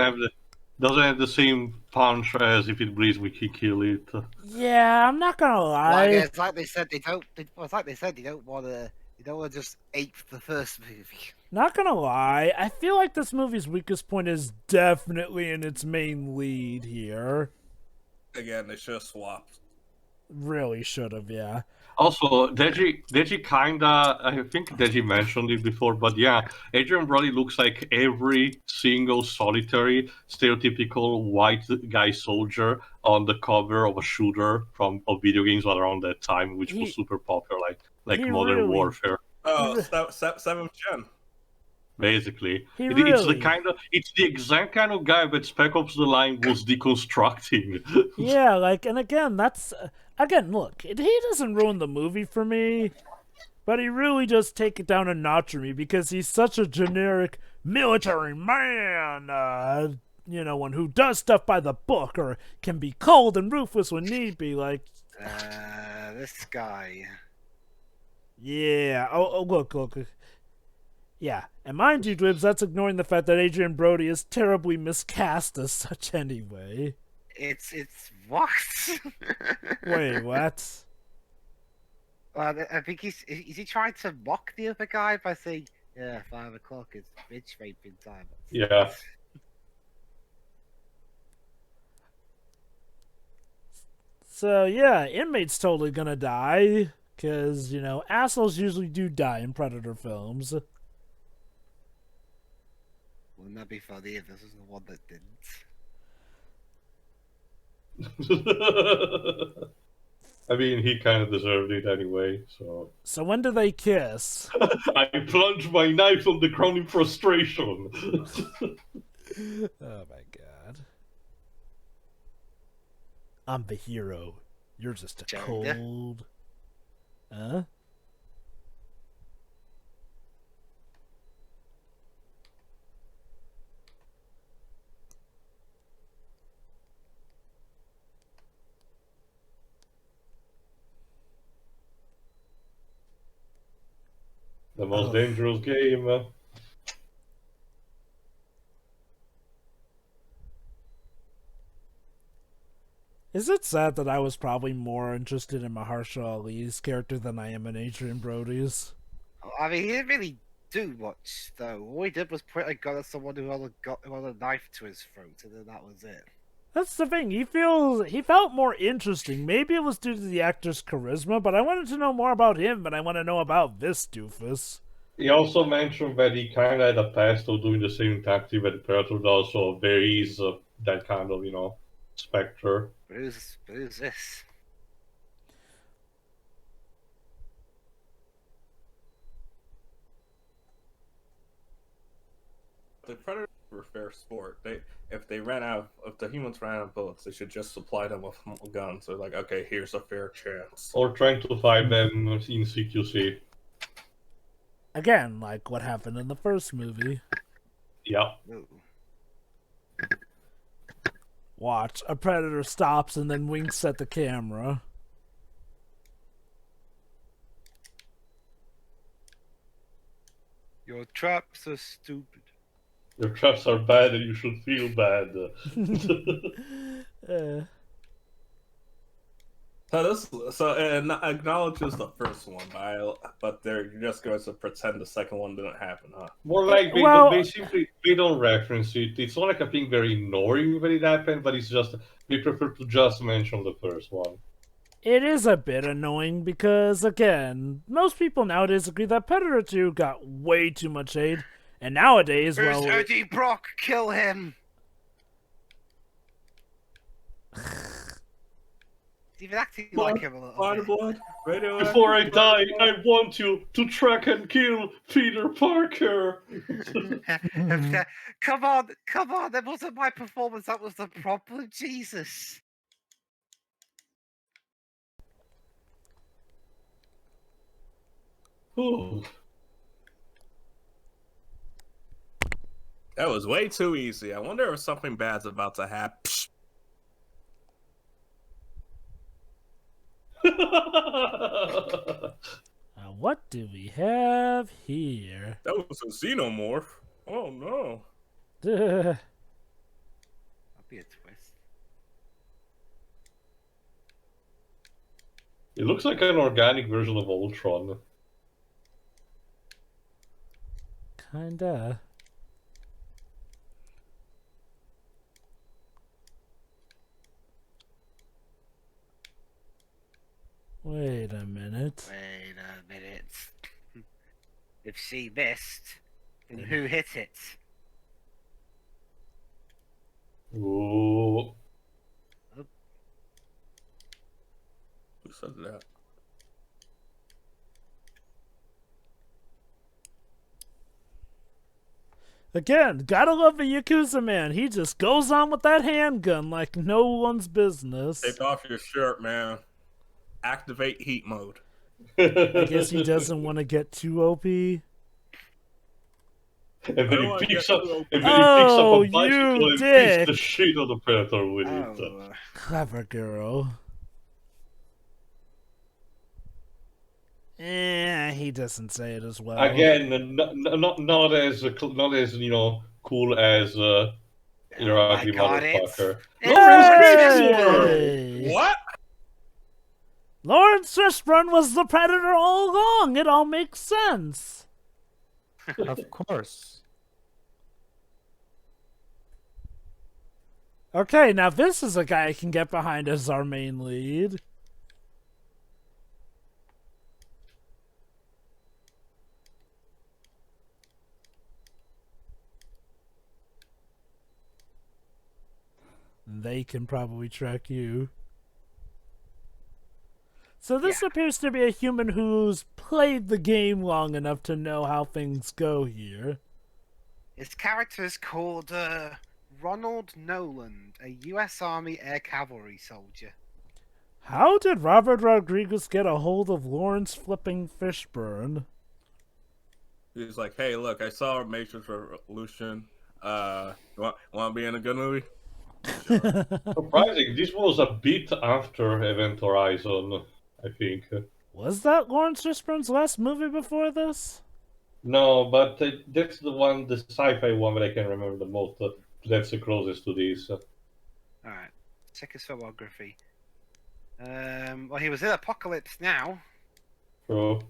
have the same punch as if it bleeds we can kill it. Yeah, I'm not gonna lie. Like, it's like they said they don't. It's like they said they don't want to. They don't want to just ape the first movie. Not gonna lie, I feel like this movie's weakest point is definitely in its main lead here. Again, they should have swapped. Really should have, yeah. Also, Deji kinda, I think Deji mentioned it before, but yeah, Adrian Brody looks like every single solitary, stereotypical white guy soldier on the cover of a shooter of video games around that time, which was He- super popular, like he Modern really- Warfare. Oh, seventh gen. Basically, He it's really- it's the exact kind of guy that Spec Ops: The Line was deconstructing. Yeah, like, and again, look, he doesn't ruin the movie for me, but he really does take it down a notch for me because he's such a generic military man, one who does stuff by the book or can be cold and ruthless when need be, like, This guy. yeah, look. Yeah, and mind you, Dwibs, that's ignoring the fact that Adrian Brody is terribly miscast as such anyway. It's what? Wait, what? Well, I think is he trying to mock the other guy by saying, "Yeah, 5 o'clock is bitch raping time." Yeah. So, yeah, inmate's totally gonna die, because, assholes usually do die in Predator films. Wouldn't that be funny if this was the one that didn't? I mean, he kind of deserved it anyway, so. So when do they kiss? I plunged my knife on the ground in frustration. Oh my god. I'm the hero. You're just a Gender. cold... Huh? The most Oh. dangerous game. Is it sad that I was probably more interested in Mahershala Ali's character than I am in Adrian Brody's? I mean, he didn't really do much though. All he did was point a gun at someone who had a knife to his throat, and then that was it. That's the thing. He felt more interesting. Maybe it was due to the actor's charisma, but I wanted to know more about him than I want to know about this doofus. He also mentioned that he kind of had a past of doing the same tactic that Predator does, so there is that kind of, specter. But who's this? The Predators were fair sport. If the humans ran out of bullets, they should just supply them with guns. They're like, okay, here's a fair chance. Or trying to find them in CQC. Again, like what happened in the first movie. Yeah. Ooh. Watch, a predator stops and then winks at the camera. Your traps are stupid. Your traps are bad and you should feel bad. So it acknowledges the first one, but they're just going to pretend the second one didn't happen, huh? More like they don't reference it. It's not like a thing very ignoring when it happened, but it's just they prefer to just mention the first one. It is a bit annoying because, again, most people nowadays agree that Predator 2 got way too much hate, and nowadays, Where's well... Eddie Brock? Kill him! He's even acting like him a little bit. Before I die, I want you to track and kill Peter Parker. Come on! That wasn't my performance. That was the problem. Jesus. Ooh. That was way too easy. I wonder if something bad's about to happen. What do we have here? That was a xenomorph. Oh no. That'd be a twist. It looks like an organic version of Ultron. Kinda. Wait Wait a minute. Wait a minute. If she missed, then who hit it? Ooh. Who said that? Again, gotta love the Yakuza man. He just goes on with that handgun like no one's business. Take off your shirt, man. Activate heat mode. I guess he doesn't want to get too OP. And then don't he wanna picks get up, too and then Oh, he picks up a bicycle you and dick. beats the shit of the Predator with it. Oh, Clever girl. He doesn't say it as well. Again, not as cool as your my ugly God, motherfucker. Hey! What? Lawrence Fishburne was the Predator all along. It all makes sense. Of course. Okay, now this is a guy I can get behind as our main lead. They can probably track you. So this appears to be a human who's played the game long enough to know how things go here. his character is called Ronald Noland, a U.S. Army Air Cavalry soldier. How did Robert Rodriguez get a hold of Lawrence flipping Fishburne? He's like, hey, look, I saw Matrix Revolution. Want to be in a good movie? Surprising, this was a bit after Event Horizon, I think. Was that Lawrence Fishburne's last movie before this? No, but that's the sci-fi one that I can remember the most. That's the closest to this. Alright, check his filmography. Well, he was in Apocalypse Now. So,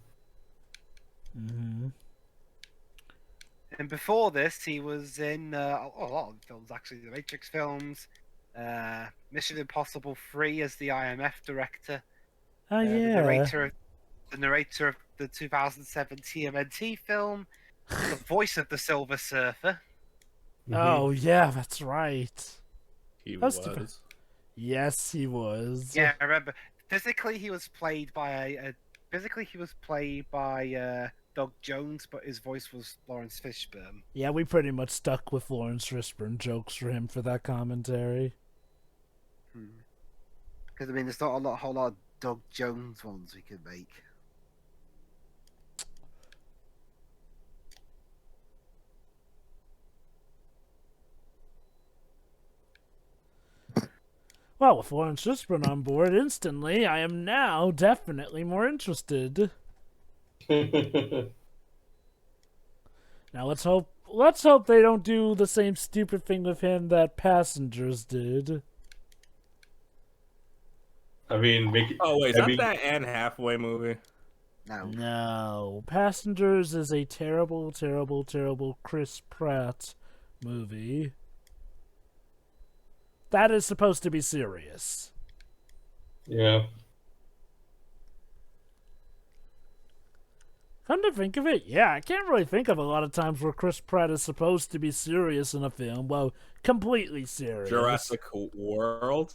Mm-hmm. And before this, he was in a lot of films, actually. The Matrix films, Mission Impossible 3 as the IMF director. Oh, The yeah. narrator of the 2007 TMNT film, the voice of the Silver Surfer. Oh, yeah, that's right. He That's was. the- Yes, he was. Yeah, I remember. Physically, he was played by Doug Jones, but his voice was Lawrence Fishburne. Yeah, we pretty much stuck with Lawrence Fishburne jokes for him for that commentary. Because I mean, there's not a whole lot of Doug Jones ones we could make. Well, with Lawrence Fishburne on board instantly, I am now definitely more interested. Now let's hope they don't do the same stupid thing with him that Passengers did. I mean, Oh, wait, is that that Anne Hathaway movie? No. No, Passengers is a terrible, terrible, terrible Chris Pratt movie. That is supposed to be serious. yeah. Come to think of it, yeah, I can't really think of a lot of times where Chris Pratt is supposed to be serious in a film. Well, completely serious. Jurassic World?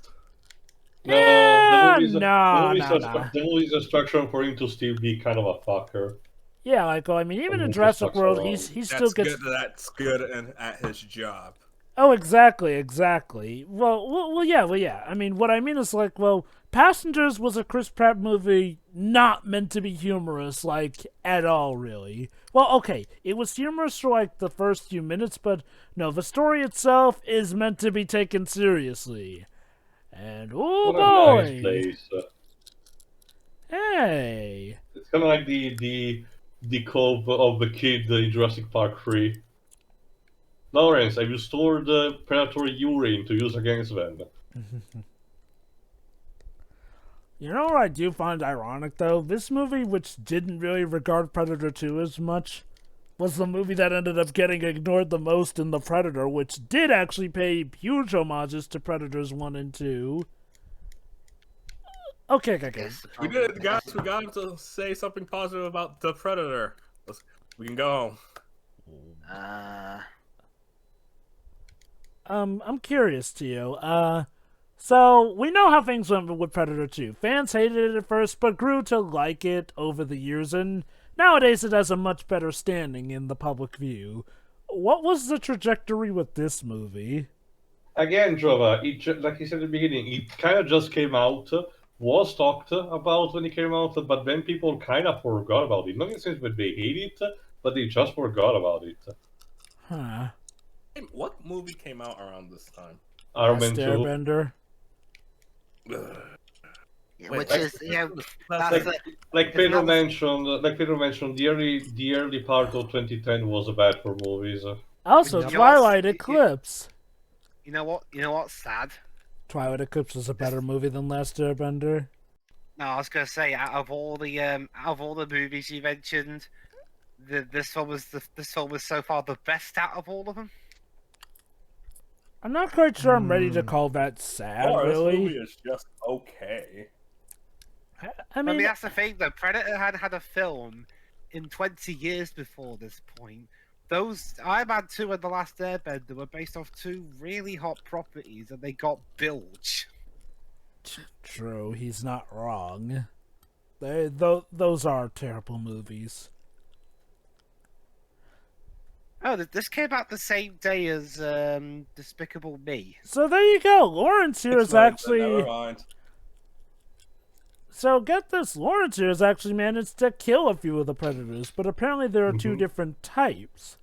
No, Yeah, the movie's no. the movie's a structure for him to still be kind of a fucker. Yeah, like, well, I mean, even in Just Jurassic sucks World, around. he still gets... That's good and at his job. Oh, exactly. Well, yeah. I mean, what I mean is, like, well, Passengers was a Chris Pratt movie not meant to be humorous, like, at all, really. Well, okay, it was humorous for, like, the first few minutes, but, no, the story itself is meant to be taken seriously. And, oh, What a boy! nice place. Hey! It's kind of like the cove of the kid in Jurassic Park 3. Lawrence, I will store the predatory urine to use against them. You know what I do find ironic, though? This movie, which didn't really regard Predator 2 as much, was the movie that ended up getting ignored the most in The Predator, which did actually pay huge homages to Predators 1 and 2. Okay. Yes, the We problem did it, guys. We got to say something positive about the Predator. We can go home. I'm curious, Tio. So we know how things went with Predator 2. Fans hated it at first, but grew to like it over the years, and nowadays it has a much better standing in the public view. What was the trajectory with this movie? Again, Jova, like you said at the beginning, it kind of just came out, was talked about when it came out, but then people kind of forgot about it. Not in the sense that they hate it, but they just forgot about it. Huh. Hey, what movie came out around this time? Iron Last Man 2. Airbender. which that's- is that's Like, the, like because Pedro that mentioned, the early part of 2010 was bad for movies. Also, Yep. Twilight Eclipse. you know what's sad? Twilight Eclipse was a better movie than Last Airbender. No, I was gonna say out of all the movies you mentioned, this one was so far the best out of all of them. I'm not quite sure I'm ready to call that sad, This really. movie is just okay. I I mean, mean, that's the thing though. Predator had a film in 20 years before this point. Those Iron Man 2 and The Last Airbender were based off two really hot properties, and they got bilge. true, he's not wrong. Those are terrible movies. Oh, this came out the same day as Despicable Me. So there you go. Lawrence here is Never actually. mind. So get this, Lawrence here has actually managed to kill a few of the predators, but apparently there are two different types.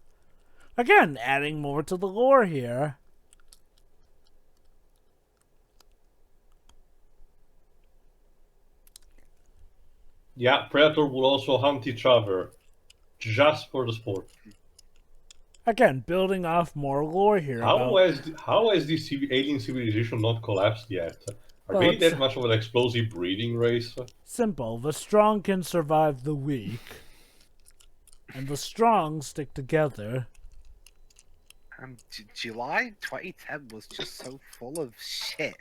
Again, adding more to the lore here. Yeah, Predator will also hunt each other, just for the sport. Again, building off more lore here. How has this alien civilization not collapsed yet? Are Well, they it's- that much of an explosive breeding race? Simple. The strong can survive the weak. And the strong stick together. July 2010 was just so full of shit.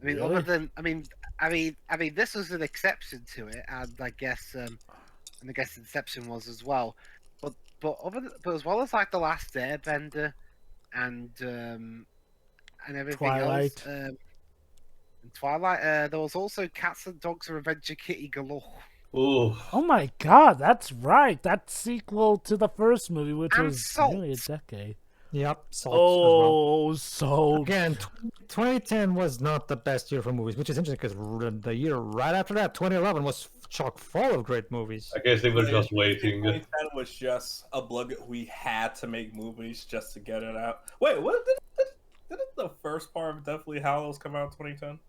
I mean, Really? other than this was an exception to it, and I guess Inception was as well. But as well as like The Last Airbender and everything Twilight. else, and Twilight, there was also Cats and Dogs and Revenge of Kitty galore. Oh, Oh my god, that's right. That sequel to the first movie, which And was Salt. nearly a decade. Yep, Salt as well. Oh, so Again, 2010 was not the best year for movies, which is interesting because the year right after that, 2011, was chock full of great movies. I guess they were just waiting. 2010 was just a blug. We had to make movies just to get it out. Wait, what didn't the first part of Deathly Hallows come out in 2010?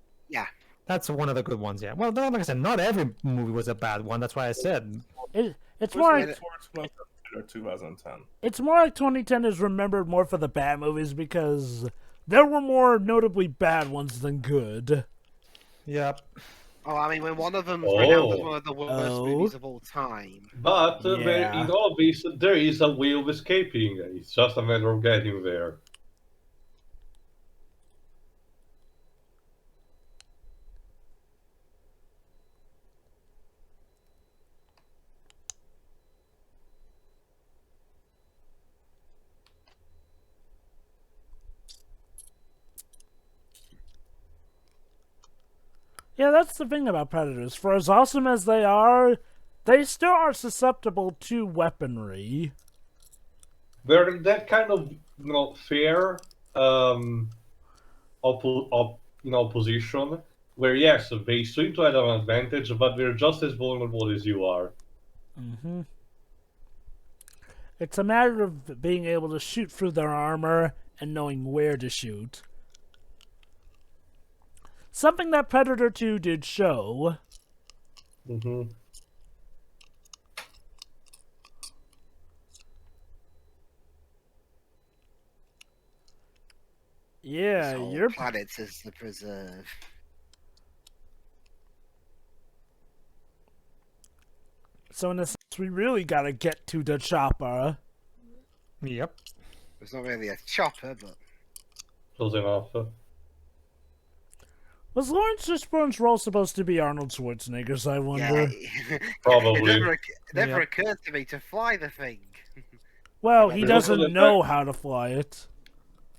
That's one of the good ones, yeah. Well, no, like I said, not every movie was a bad one. That's why I said. it's more like, Or 2010. it's more like 2010 is remembered more for the bad movies because there were more notably bad ones than good. Yep. Oh, I mean, when one of them renowned as Oh. one of the worst Oh. movies of all time. But Yeah. in all this, there is a way of escaping. It's just a matter of getting there. Yeah, that's the thing about predators. For as awesome as they still are susceptible to weaponry. They're that kind of fair position where yes, they seem to have an advantage, but they're just as vulnerable as you are. Mm-hmm. It's a matter of being able to shoot through their armor and knowing where to shoot. Something that Predator 2 did show. Mm-hmm. Yeah, This whole you're planet is the preserve. so in a sense we really gotta get to the chopper. Yep. It's not really a chopper, but Close enough. Was Lawrence Fishburne's role supposed to be Arnold Schwarzenegger's, I wonder? Yeah, Probably. it never Yep. occurred to me to fly the thing. Well, he There's also doesn't the know how to fly it.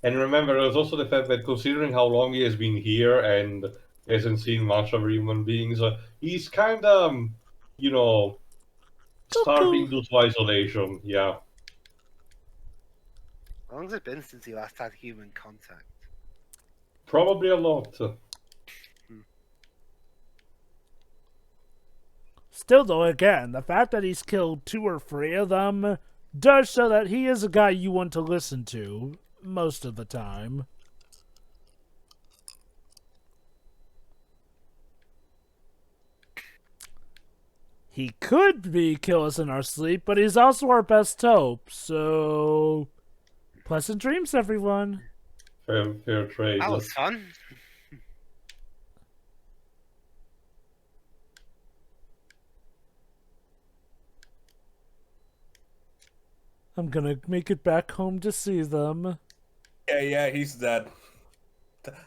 And remember, there's also the fact that considering how long he has been here and hasn't seen much of human beings, he's kind of, you know, starving due to isolation. Yeah. How long's it been since he last had human contact? Probably a lot. Still, though, again, the fact that he's killed 2 or 3 of them does show that he is a guy you want to listen to most of the time. He could be kill us in our sleep, but he's also our best hope, so... Pleasant dreams, everyone. Fair trade. That was fun. I'm gonna make it back home to see them. Yeah, he's dead.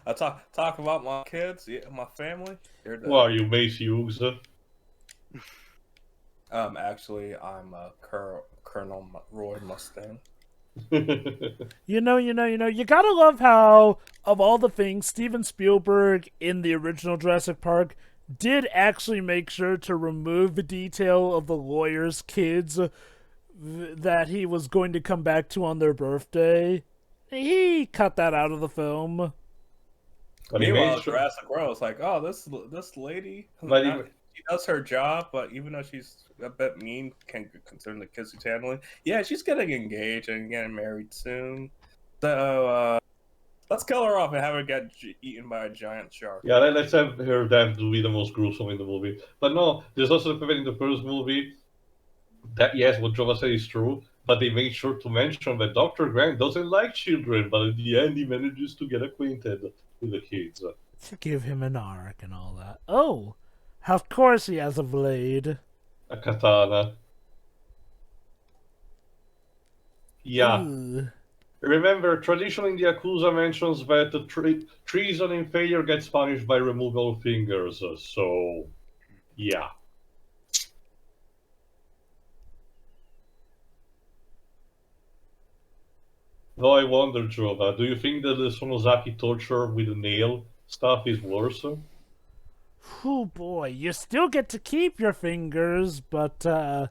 I talk about my kids, my family. They're dead. Who are you, Mace Hughes? Actually, I'm Colonel Roy Mustang. You gotta love how, of all the things, Steven Spielberg in the original Jurassic Park did actually make sure to remove the detail of the lawyer's kids that he was going to come back to on their birthday. He cut that out of the film. But he Meanwhile, made sure- Jurassic World is like, oh, this lady, But she does her job, but even though she's a bit mean, considering the kids she's handling, yeah, she's getting engaged and getting married soon. So let's kill her off and have her get eaten by a giant shark. Yeah, let's have her death to be the most gruesome in the movie. But no, there's also the fact in the first movie that, yes, what Jova said is true, but they made sure to mention that Dr. Grant doesn't like children, but at the end he manages to get acquainted with the kids. To give him an arc and all that. Oh, of course he has a blade. A katana. Yeah. Ooh. Remember, tradition in the Yakuza mentions that the treason in failure gets punished by removal of fingers, so... yeah. Though I wonder, Jova, do you think that the Sonozaki torture with a nail stuff is worse? Oh boy, you still get to keep your fingers, but oh,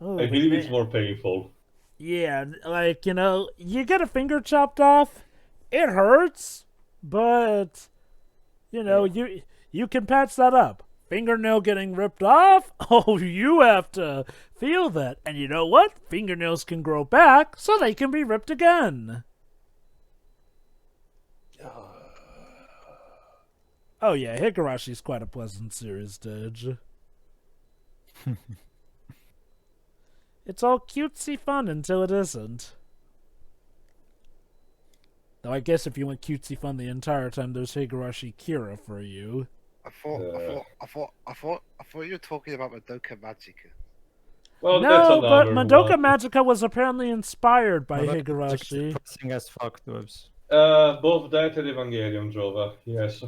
I believe it's man. more painful. Yeah, like, you get a finger chopped off, it hurts, but you can patch that up. Fingernail getting ripped off? Oh, you have to feel that. And you know what? Fingernails can grow back so they can be ripped again. Oh yeah, Higarashi's quite a pleasant series, Dej. It's all cutesy fun until it isn't. Though I guess if you want cutesy fun the entire time, there's Higurashi Kira for you. I thought you were talking about Madoka Magica. Well, that's No, but another Madoka one. Magica was apparently inspired by Well, Higurashi. Depressing as fuck, dudes. Both that and Evangelion, Jova, yes.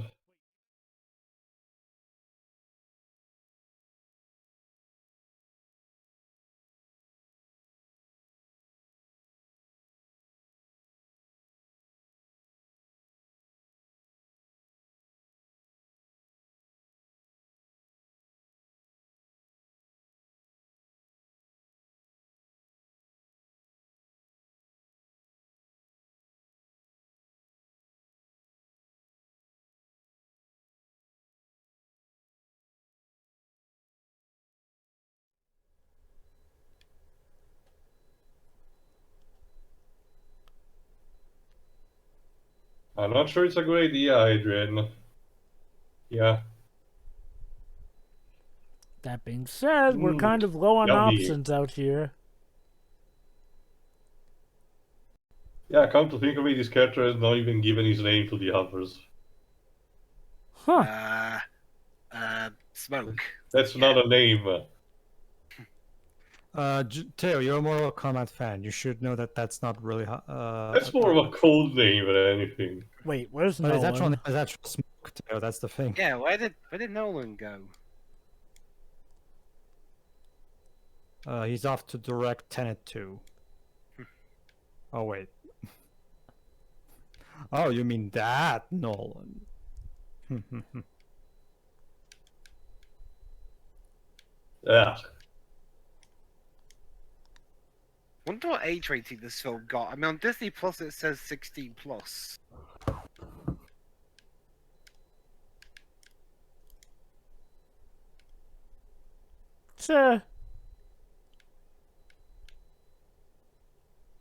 I'm not sure it's a good idea, Adrian. Yeah. That being said, we're Mm, kind of low on yummy. options out here. Yeah, come to think of it, this character has not even given his name to the others. Huh. Smoke. That's not a name. Teo, you're a Mortal Kombat fan. You should know that that's not really. That's more of a code name than anything. Wait, where's But his actual Nolan? name is actual Smoke. Teo. That's the thing. Yeah, where did Nolan go? He's off to direct Tenet 2. Oh wait. Oh, you mean that Nolan? Yeah. Wonder what age rating this film got. I mean, on Disney Plus it says 16 plus. Sure.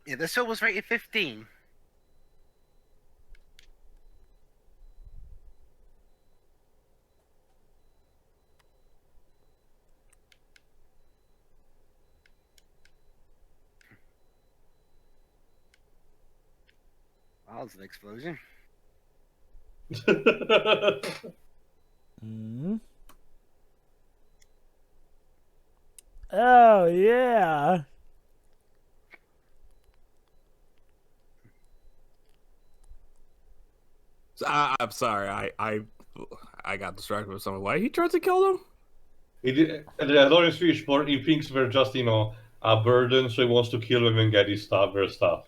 Yeah, this film was rated 15. That was an explosion. Mm. Oh yeah. I'm sorry. I got distracted with something. Why he tried to kill them? Lawrence Fishburne, he thinks we're just, a burden, so he wants to kill them and get his stuff, their stuff.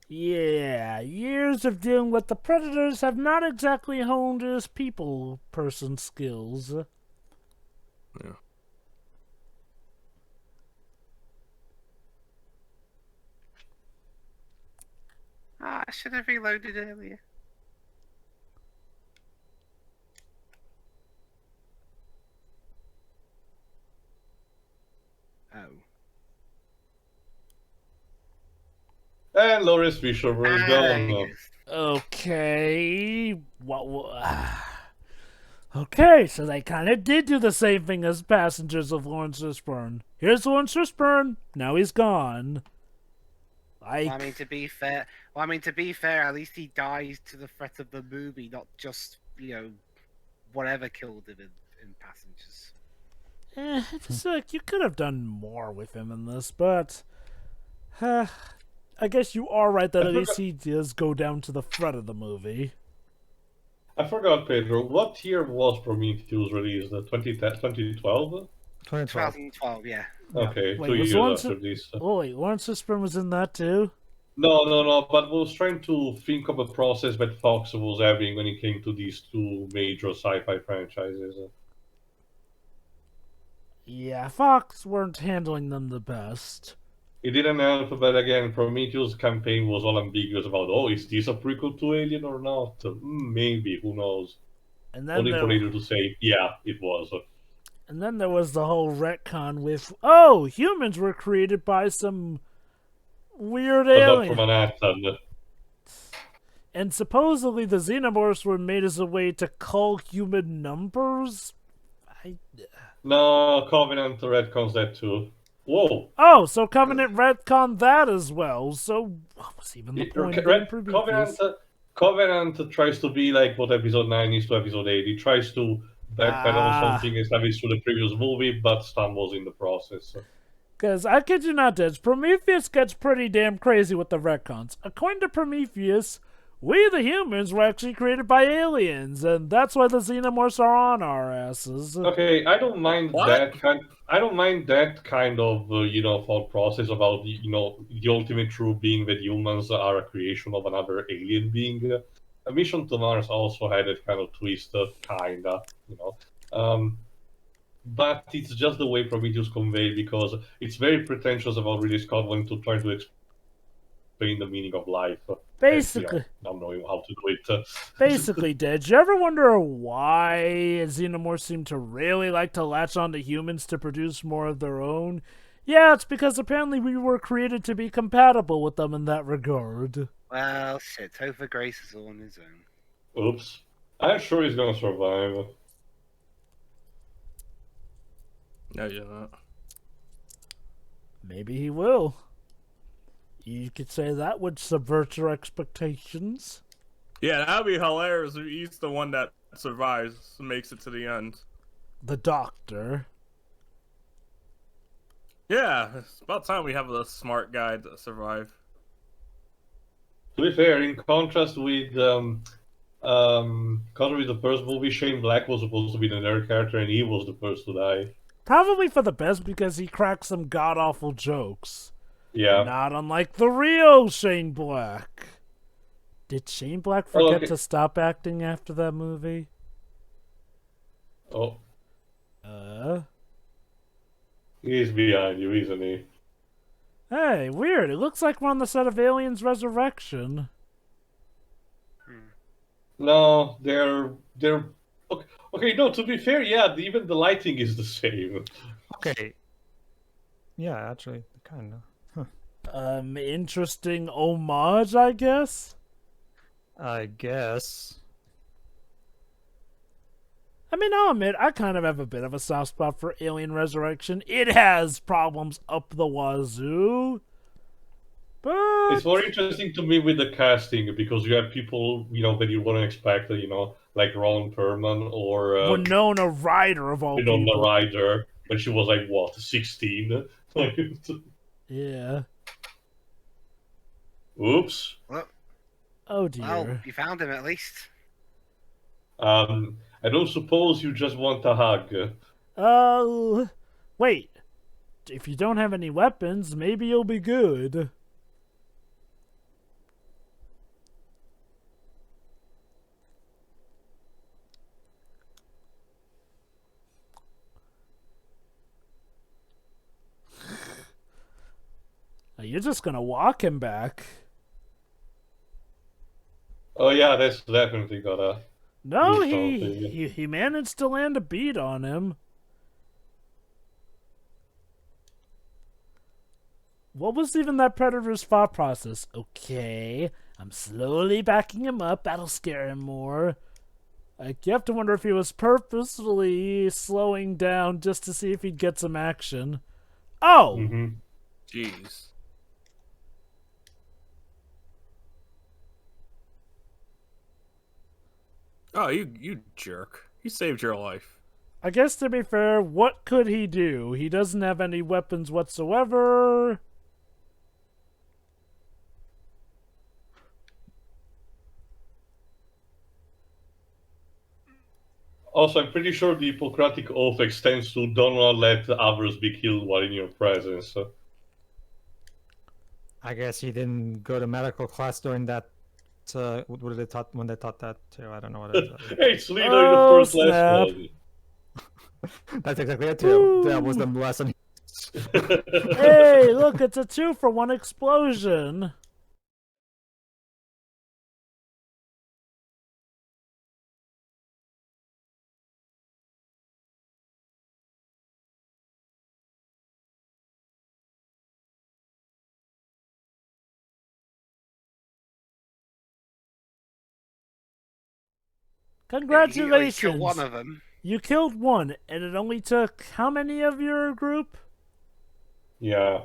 Yeah, years of dealing with the Predators have not exactly honed his people person skills. Yeah. Ah, I should have reloaded earlier. Oh. And Lawrence Fishburne is There he gone. is. Okay, okay, so they kind of did do the same thing as Passengers of Lawrence Fishburne. Here's Lawrence Fishburne. Now he's gone. Well, I mean, to be fair, at least he dies to the threat of the movie, not just whatever killed him in Passengers. It's like you could have done more with him in this, but I guess you are right that at least he does go down to the front of the movie. I forgot, Pedro. What year was Prometheus released? 2012? 2012. 2012, yeah. Okay, Wait, 2 was years Lawrence- after this. Oh wait, Lawrence Fishburne was in that too? No, but I was trying to think of a process that Fox was having when it came to these two major sci-fi franchises. Yeah, Fox weren't handling them the best. It didn't help, but again, Prometheus' campaign was all ambiguous about, is this a prequel to Alien or not? Maybe, who knows? And then Only there, for later to say, yeah, it was. and then there was the whole retcon with, humans were created by some weird But not alien. from Manhattan. And supposedly the xenomorphs were made as a way to cull human numbers? No, Covenant retcons that too. Whoa! Oh, so Covenant retconned that as well. So what was even the point of Covenant, Covenant tries to be like what Episode 9 is to Episode 8. He tries to backpedal on something established through the previous movie, but stumbles in the process. Because I kid you not, Dej, Prometheus gets pretty damn crazy with the retcons. According to Prometheus, we the humans were actually created by aliens, and that's why the xenomorphs are on our asses. Okay, I don't mind What? that kind. I don't mind that kind of thought process about the ultimate truth being that humans are a creation of another alien being. A Mission to Mars also had that kind of twist, kinda. But it's just the way Prometheus conveyed, because it's very pretentious about Ridley Scott wanting to try to explain the meaning of life. Basically, Not knowing how to do it. basically, Dej, you ever wonder why xenomorphs seem to really like to latch onto humans to produce more of their own? Yeah, it's because apparently we were created to be compatible with them in that regard. Well, shit, Topher Grace is all on his own. Oops. I'm sure he's gonna survive. No, you're not. Maybe he will. You could say that would subvert your expectations. Yeah, that'd be hilarious if he's the one that survives, makes it to the end. The Doctor. Yeah, it's about time we have a smart guy to survive. To be fair, in contrast with the first movie, Shane Black was supposed to be the nerd character, and he was the first to die. Probably for the best because he cracked some god awful jokes. Yeah. Not unlike the real Shane Black. Did Shane Black forget okay. to stop acting after that movie? Oh. He's behind you, isn't he? Hey, weird. It looks like we're on the set of Aliens Resurrection. No, they're okay. No, to be fair, yeah, even the lighting is the same. Okay. Yeah, actually, kind of. Interesting homage, I guess? I guess. I mean, I'll admit, I kind of have a bit of a soft spot for Alien Resurrection. It has problems up the wazoo. But It's more interesting to me with the casting because you have people, that you wouldn't expect, like Ron Perlman or Winona Ryder of all Winona people. Ryder when she was like what, 16? Yeah. Oops. Oh dear. Well, you found him at least. I don't suppose you just want a hug. Wait. If you don't have any weapons, maybe you'll be good. You're just gonna walk him back. Oh yeah, that's definitely gotta. No, do something. he managed to land a beat on him. What was even that Predator's thought process? Okay, I'm slowly backing him up. That'll scare him more. Like, you have to wonder if he was purposefully slowing down just to see if he'd get some action. Oh! Mm-hmm. Jeez. Oh, you jerk. He saved your life. I guess to be fair, what could he do? He doesn't have any weapons whatsoever. Also, I'm pretty sure the Hippocratic Oath extends to do not let others be killed while in your presence. I guess he didn't go to medical class during that. What did they taught when they taught that too? I don't know what it is. Hey, it's literally Oh, the first snap. lesson. That's exactly it too. Woo. That was the lesson. Hey, look, it's a 2-for-1 explosion. Congratulations! He only killed one of them. You killed one, and it only took how many of your group? Yeah.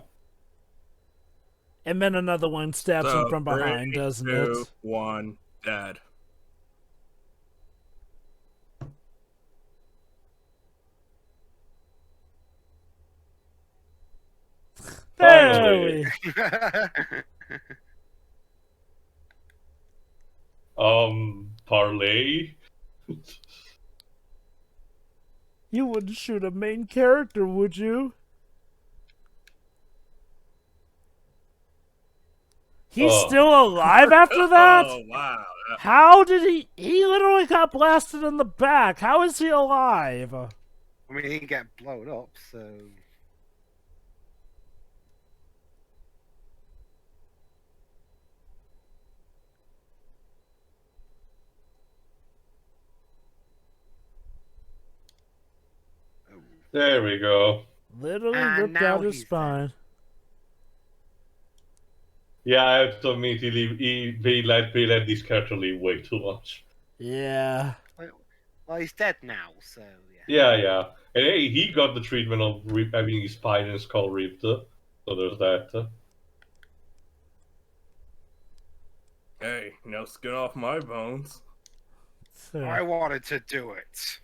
And then another one stabs him from behind, doesn't 2, it? 1, dead. There we... Parlay? You wouldn't shoot a main character, would you? He's still alive after that? Oh, wow. How did he... He literally got blasted in the back. How is he alive? I mean, he didn't get blown up, so... There we go. Literally And ripped now out his he's spine. Yeah, I have to admit, they let this character live way too much. Yeah. Well, he's dead now, so yeah. Yeah. And hey, he got the treatment of having his spine and skull ripped. So there's that. Hey, no skin off my bones. So, I wanted to do it.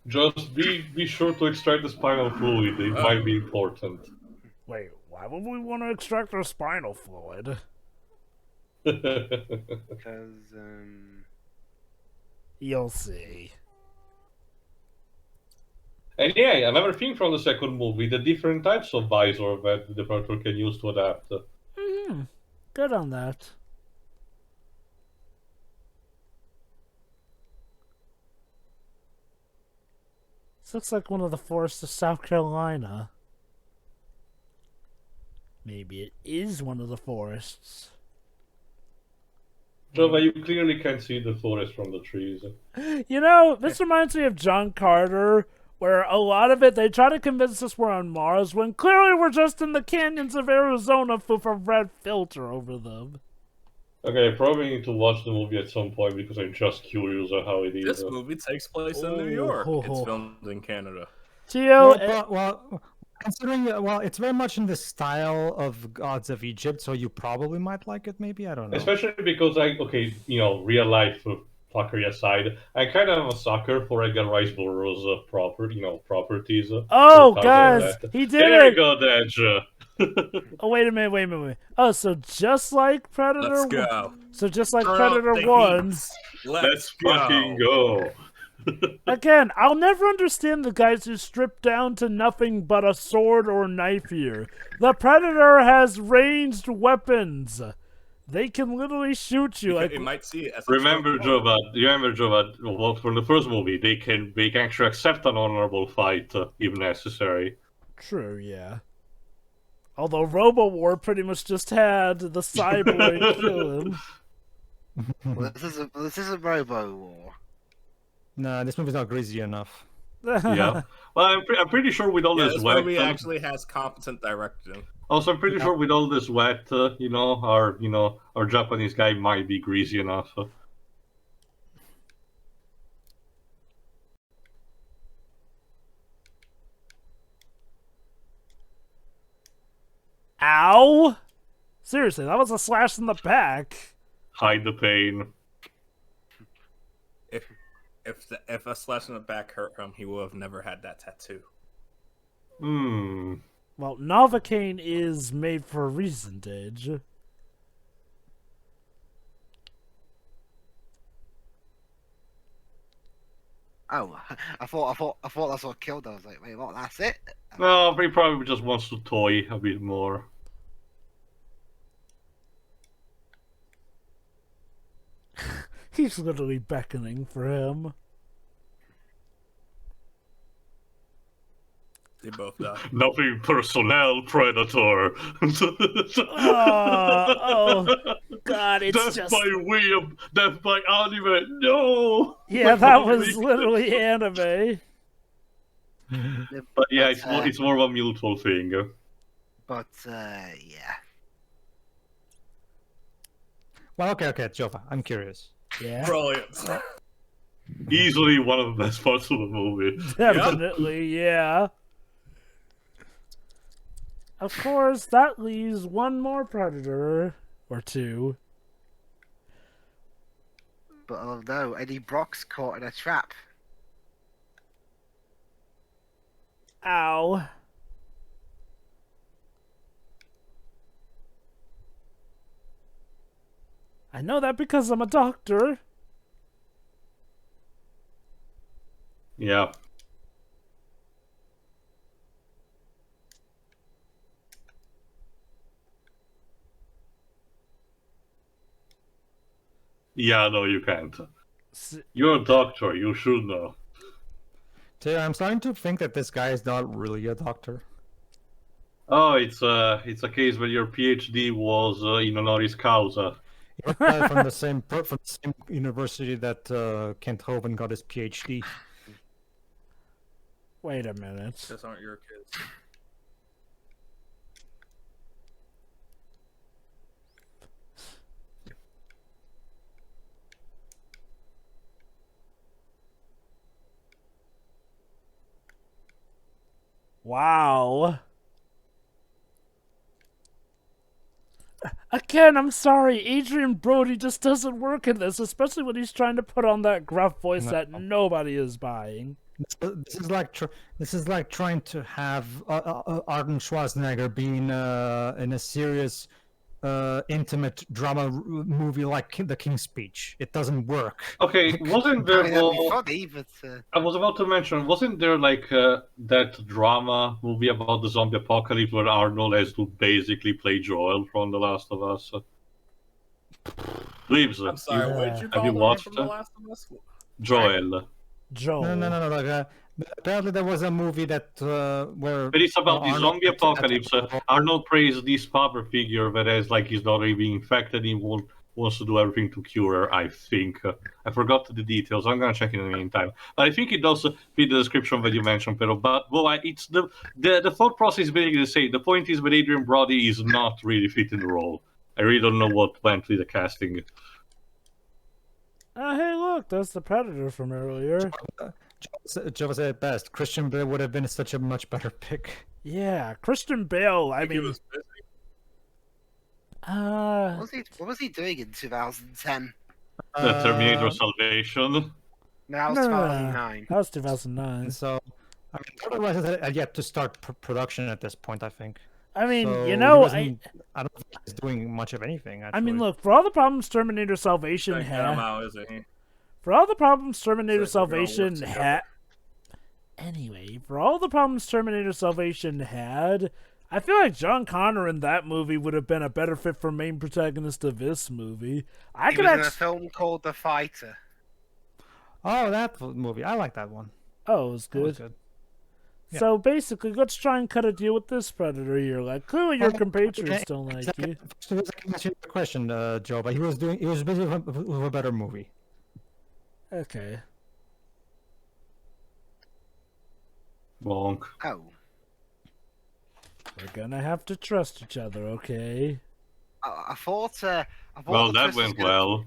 Just be sure to extract the spinal fluid. It might be important. wait, why would we want to extract our spinal fluid? Because You'll see. And yeah, another thing from the second movie, the different types of visor that the Predator can use to adapt. Good on that. This looks like one of the forests of South Carolina. Maybe it is one of the forests. Jova, you clearly can't see the forest from the trees. You know, this reminds me of John Carter, where a lot of it, they try to convince us we're on Mars, when clearly we're just in the canyons of Arizona with a red filter over them. Okay, I probably need to watch the movie at some point because I'm just curious on how it is. This movie takes place in New York. It's filmed in Canada. Gio, Well, considering it's very much in the style of Gods of Egypt, so you probably might like it. Maybe, I don't know. Especially because real life fuckery aside, I kind of am a sucker for Edgar Rice Burroughs properties. oh, So guys, he did there it! you go, Dej. Oh, wait a minute. Oh, so just like Predator... Let's go. So just like Turn up Predator the 1... heat. Let's fucking go. Again, I'll never understand the guys who strip down to nothing but a sword or knife here. The Predator has ranged weapons. They can literally shoot you. You might see it as Remember, Jova, well, from the first movie, they can actually accept an honorable fight if necessary. True, yeah. Although Robo-War pretty much just had the cyborg kill him. well, this isn't Robo War. No, this movie's not greasy enough. Yeah. Well, I'm pretty sure with all this wet... movie actually has competent directing. Also, I'm pretty sure with all this wet, our Japanese guy might be greasy enough. Ow! Seriously, that was a slash in the back. Hide the pain. If a slash in the back hurt him, he would have never had that tattoo. Well, Novocaine is made for a reason, Dej. Oh, I thought that's what killed her. I was like, wait, what? That's it? No, he probably just wants to toy a bit more. He's literally beckoning for him. They both die. Nothing personnel, Predator. Oh, God, it's Death just... Death by anime, no! Yeah, that was literally anime. But yeah, it's more of a mutual thing. But, yeah. Well, okay, Jova, I'm curious. Yeah, Brilliant. Easily one of the best parts of the movie. definitely, yeah. Of course, that leaves one more Predator. Or two. But oh no, Eddie Brock's caught in a trap. Ow. I know that because I'm a doctor. Yeah. Yeah, no, you can't. You're a doctor, you should know. Taylor, I'm starting to think that this guy is not really a doctor. Oh, it's a case where your PhD was in honoris causa. From the same university that Kent Hovind got his PhD. Wait a minute. Those aren't your kids. Wow. Again, I'm sorry, Adrian Brody just doesn't work in this, especially when he's trying to put on that gruff voice that nobody is buying. This is like trying to have Arnold Schwarzenegger being in a serious intimate drama movie like The King's Speech. It doesn't work. Okay, wasn't I there? mean, that'd be Well, funny, but I was about to mention, wasn't there like that drama movie about the zombie apocalypse where Arnold has to basically play Joel from The Last of Us? Reeves, I'm sorry, what did you have call you the one watched from The Last of Us? Joel? Joel. No. Like, apparently, there was a movie that where. But it's about the Arnold zombie apocalypse. attacked- Arnold prays this father figure that has like his daughter being infected. He wants to do everything to cure her. I think I forgot the details. I'm gonna check in the meantime. But I think it does fit the description that you mentioned, Pero. But well, it's the thought process is basically the same. The point is that Adrian Brody is not really fitting the role. I really don't know what went with the casting. Oh, hey, look, that's the Predator from earlier. Joe said it best. Christian Bale would have been such a much better pick. Yeah, Christian Bale. I He mean, was busy. what was he doing in 2010? The Terminator Salvation. Now it's no, 2009. that was 2009. And so, I mean, otherwise, had yet to start production at this point. I think. I mean, So you he know, wasn't- I don't think he's doing much of anything. Actually. I mean, look, for all the problems Terminator Salvation Check him had, out, isn't he? for all the problems Terminator So they're gonna work Salvation together. had. Anyway, for all the problems Terminator Salvation had, I feel like John Connor in that movie would have been a better fit for main protagonist of this movie. I He could was in a actually. film called The Fighter. Oh, that movie. I like that one. Oh, it was That was good. good. Yeah. So basically, let's try and cut a deal with this Predator here. Like, clearly your Okay, compatriots okay. don't like Second, you. first, I can answer your question, Joe. But he was busy with a better movie. Okay. Bonk. Oh. We're gonna have to trust each other, okay? I thought. I thought Well, the that twist was went gonna- well.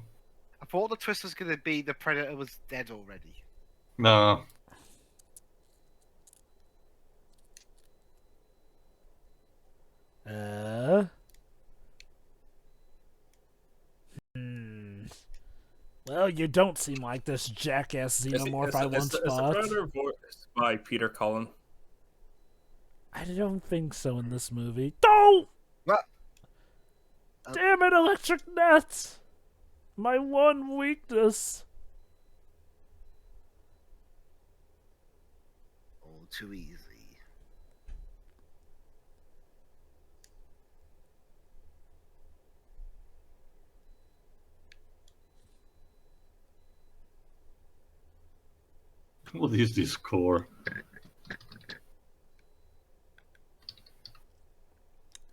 I thought the twist was going to be the Predator was dead already. No. Well, you don't seem like this jackass xenomorph I once Is the fought. Predator voiced by Peter Cullen? I don't think so in this movie. No! What? Damn it, electric nets! My one weakness. All too easy. What is this score?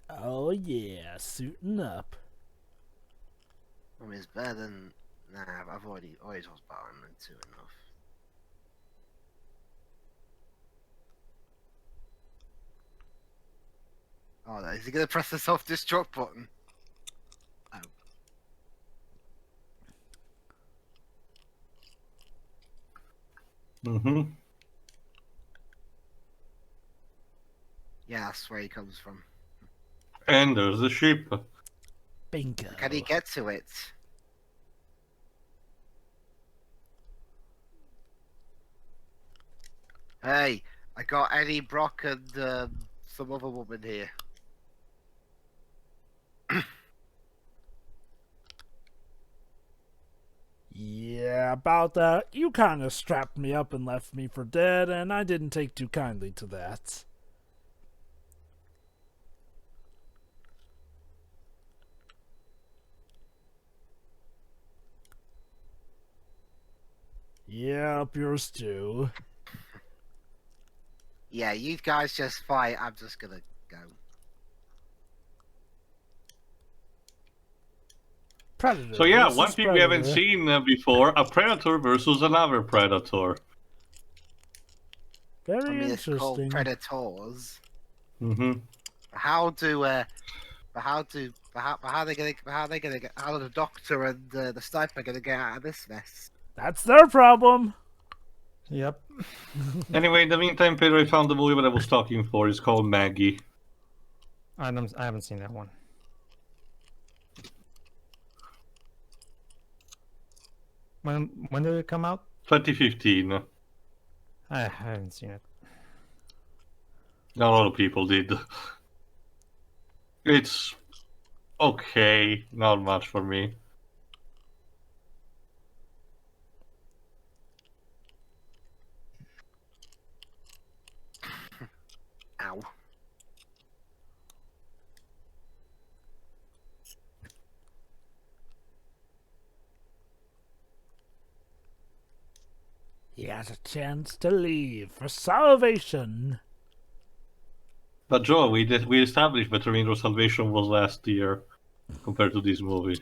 Oh yeah, suiting up. I mean, it's better than. Nah, I've already talked about Iron Man 2 enough. Oh, no, is he gonna press the self-destruct button? Oh. Mm-hmm. Yeah, that's where he comes from. And there's the ship. Bingo. Can he get to it? Hey, I got Eddie Brock and some other woman here. Yeah, about that. You kind of strapped me up and left me for dead, and I didn't take too kindly to that. Yeah, up yours too. Yeah, you guys just fight. I'm just gonna go. Predator. So yeah, versus one thing we haven't Predator. seen before: a predator versus another predator. Very I mean, it's called interesting. Predators. Mm-hmm. How do how do the doctor and the sniper gonna get out of this mess? That's their problem. Yep. Anyway, in the meantime, Pedro, I found the movie that I was talking for. It's called Maggie. I haven't seen that one. When did it come out? 2015. I haven't seen it. A lot of people did. It's Okay, not much for me. Ow. He has a chance to leave for salvation. But Joe, we established that Terminator Salvation was last year compared to this movie.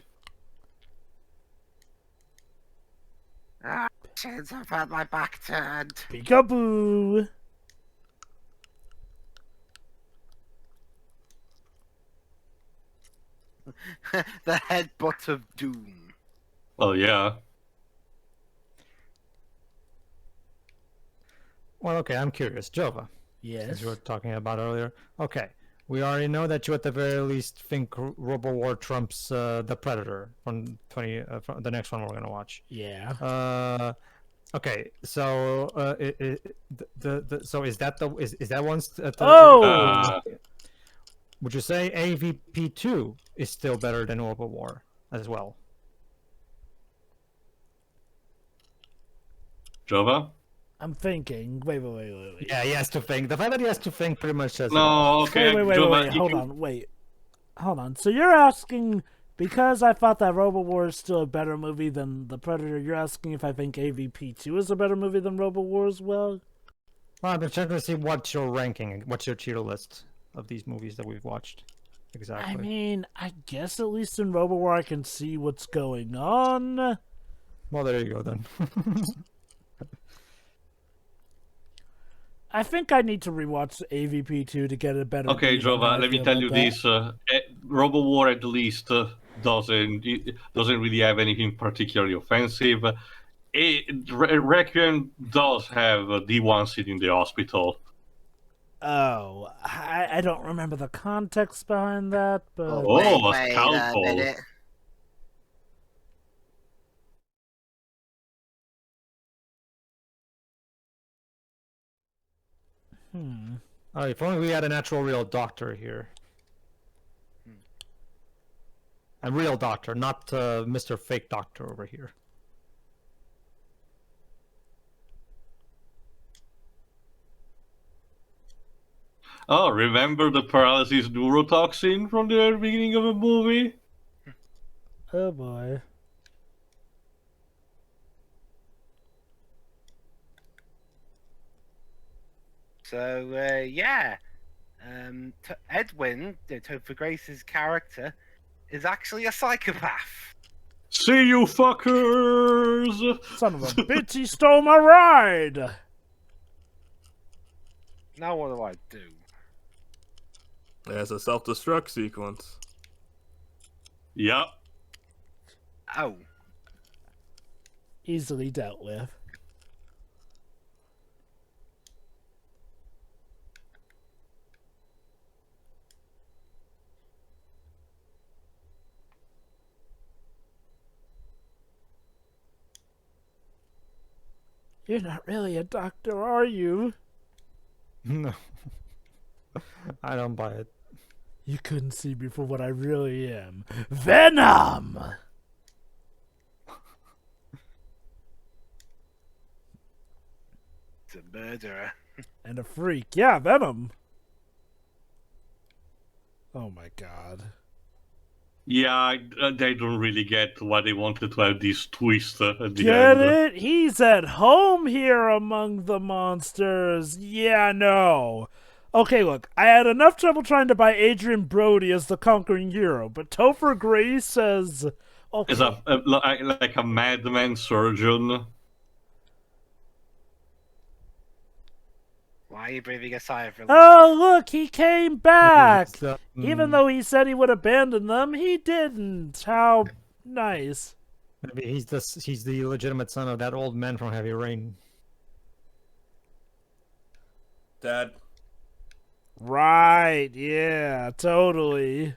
Ah, shit, I've had my back turned. Peekaboo! The headbutt of doom. Well, yeah. Well, okay, I'm curious. Jova, Yes. as you were talking about earlier. Okay, we already know that you at the very least think Robo War trumps the Predator from from the next one we're gonna watch. Yeah. Okay, so so is that is that one's Oh! would you say AVP2 is still better than Robo War as well? Jova? I'm thinking. Wait. Yeah, he has to think. The fact that he has to think pretty much says it No, all. okay, Wait. Jova, you Hold can- on. Wait. Hold on. So you're asking, because I thought that Robo War is still a better movie than The Predator, you're asking if I think AVP2 is a better movie than Robo War as well? Well, I've been checking to see what's your ranking, what's your tier list of these movies that we've watched. Exactly. I mean, I guess at least in Robo War I can see what's going on. Well, there you go then. I think I need to rewatch AVP2 to get a better Okay, read on how Jova, I let me feel tell about you that. this. Robo War at least doesn't really have anything particularly offensive. Requiem does have the one scene in the hospital. Oh, I don't remember the context behind that, but... Oh, a wait a scalpel. minute. Oh, if only we had a natural real doctor here. A real doctor, not Mr. Fake Doctor over here. Oh, remember the paralysis neurotoxin from the beginning of a movie? Oh boy. So, yeah. Edwin, Topher Grace's character, is actually a psychopath. See you fuckers! Son of a bitch, he stole my ride! Now what do I do? There's a self-destruct sequence. Yep. Oh. Easily dealt with. You're not really a doctor, are you? No. I don't buy it. You couldn't see me for what I really am. Venom! It's a murderer. And a freak. Yeah, Venom. Oh my god. Yeah, they don't really get why they wanted to have this twist at the Get end. it? He's at home here among the monsters. Yeah, no. Okay, look, I had enough trouble trying to buy Adrian Brody as the conquering hero, but Topher Grace says... Okay. As like a madman surgeon. Why are you breathing a sigh of relief? Oh, look, he came back! It's, Even though he said he would abandon them, he didn't. How nice. maybe he's the legitimate son of that old man from Heavy Rain. Dad. Right, yeah, totally.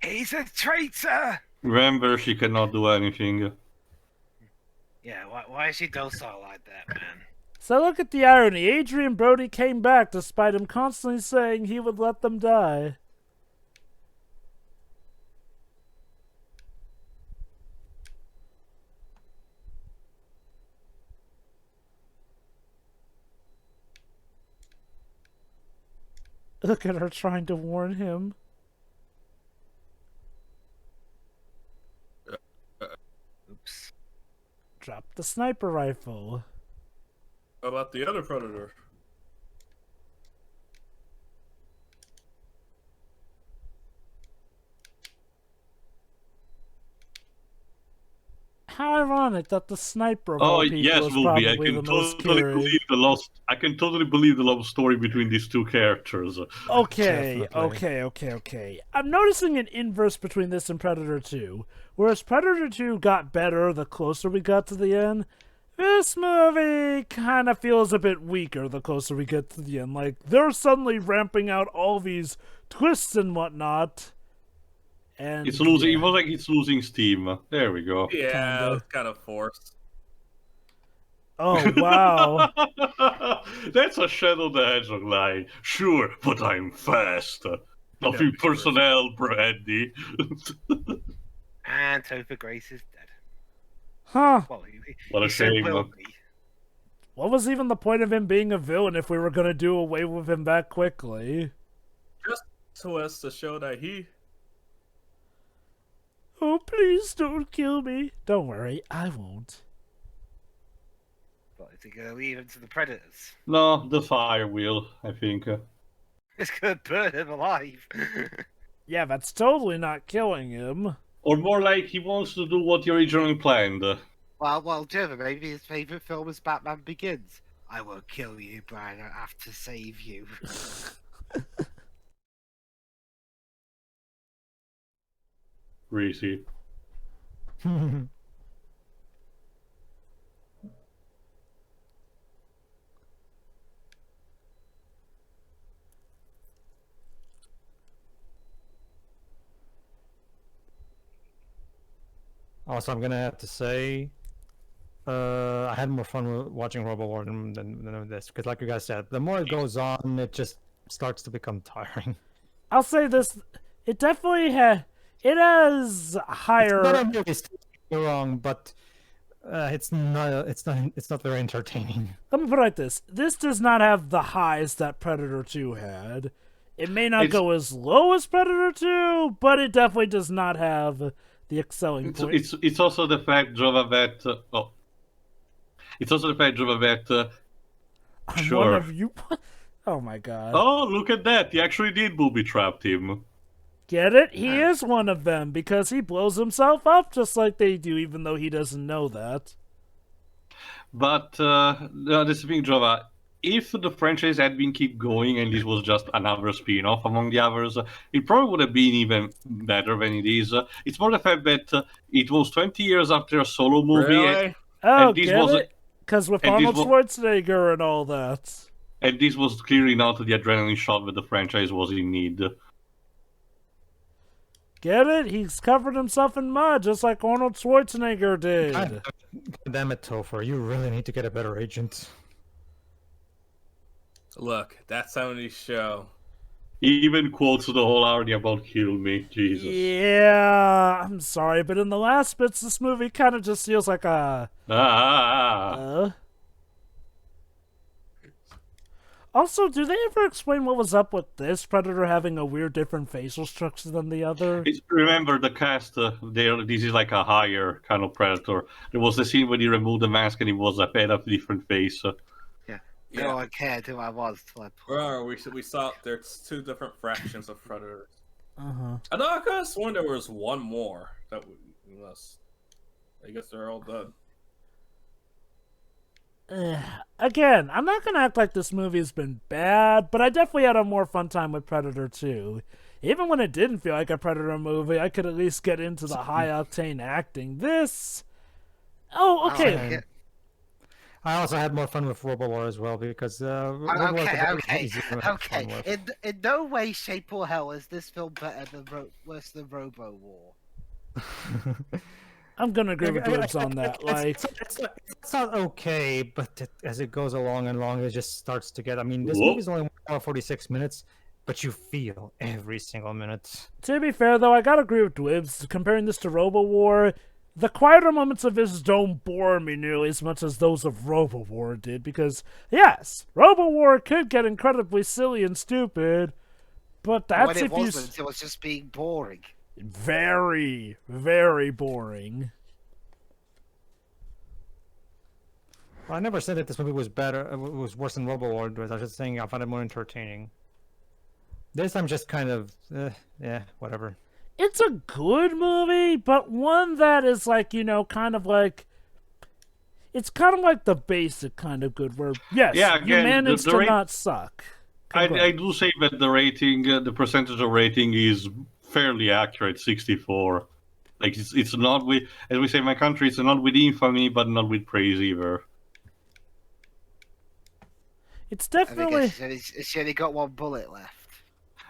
He's a traitor! Remember, she cannot do anything. Yeah, why is she docile like that, man? So look at the irony. Adrian Brody came back despite him constantly saying he would let them die. Look at her trying to warn him. Oops. Drop the sniper rifle. How about the other Predator? How ironic that the sniper of all Oh people yes, is Ruby. I probably can the most totally caring. believe the lost. I can totally believe the love story between these two characters. Okay, Definitely. okay. I'm noticing an inverse between this and Predator 2. Whereas Predator 2 got better the closer we got to the end, this movie kind of feels a bit weaker the closer we get to the end. Like, they're suddenly ramping out all these twists and whatnot. And It's losing. It yeah, was like it's losing steam. There we go. Yeah, Kinda. it's kind of forced. oh, wow. That's a Shadow the Hedgehog line. Sure, but I'm fast. Nothing sure. personnel, Brandy. And Topher Grace is dead. Huh. Well, What a he still shame. will be. What was even the point of him being a villain if we were going to do away with him that quickly? Just so as to show that he. Oh, please don't kill me. Don't worry, I won't. But is he going to leave him to the Predators? No, the fire wheel, I think. It's going to burn him alive. Yeah, that's totally not killing him. Or more like he wants to do what he originally planned. well, Jim, maybe his favorite film is Batman Begins. I will kill you, Brian. I have to save you. Greasy. Also, I'm gonna have to say, I had more fun with watching Robo War than this because, like you guys said, the more it goes on, it just starts to become tiring. I'll say this: it definitely has higher. It's not a movie, don't get me wrong, but it's not very entertaining. Let me put it like this: this does not have the highs that Predator 2 had. It may not go as low as Predator 2, but it definitely does not have the excelling point. It's also the fact, Jova, that it's also the fact, Jova, that I'm sure. one of you. Oh my god! Oh, look at that! He actually did booby trapped him. Get it? He is one of them because he blows himself up just like they do, even though he doesn't know that. But this is the thing, Jova. If the franchise had been keep going and this was just another spin-off among the others, it probably would have been even better than it is. It's more the fact that it was 20 years after a solo movie, Really? Oh, this get was it? Because with and this Arnold was- Schwarzenegger and all that. and this was clearly not the adrenaline shot that the franchise was in need. Get it? He's covered himself in mud, just like Arnold Schwarzenegger did. God damn it, Topher! You really need to get a better agent. Look, that 70s show. He even quotes the whole army about kill me, Jesus. Yeah, I'm sorry, but in the last bits, this movie kind of just feels like a... Also, do they ever explain what was up with this Predator having a weird different facial structure than the other? Remember the cast, this is like a higher kind of Predator. There was the scene when he removed the mask and he was a bit of a different face. No Yeah. one cared who I was till I pulled. Remember, we saw there's two different fractions of Predators. Uh-huh. I know I could have sworn there was one more. Unless I guess they're all done. Again, I'm not gonna act like this movie has been bad, but I definitely had a more fun time with Predator 2. Even when it didn't feel like a Predator movie, I could at least get into the high-octane acting. This... Oh, okay. Okay. I also had more fun with Robo War as well because Robo War was Okay. easy to have fun with. In no way, shape, or hell is this film better than worse than Robo War. I'm gonna agree with Dibs on that. Like, It's not okay, but as it goes along and along, it just starts to get. I mean, this Whoa. movie's only 1 hour 46 minutes, but you feel every single minute. to be fair though, I gotta agree with Dibs. Comparing this to Robo War, the quieter moments of this don't bore me nearly as much as those of Robo War did. Because yes, Robo War could get incredibly silly and stupid, but that's when it if you wasn't, it was just being boring. very, very boring. Well, I never said that this movie was better. Was worse than Robo War. I was just saying I found it more entertaining. This I'm just kind of, yeah, whatever. It's a good movie, but one that is like, you know, kind of like, it's kind of like the basic kind of good where, yes, Yeah, you again, managed the to rate- not suck. I do say that the rating, the percentage of rating is fairly accurate, 64. Like it's not with, as we say in my country, it's not with infamy, but not with praise either. It's I think definitely... she only got one bullet left.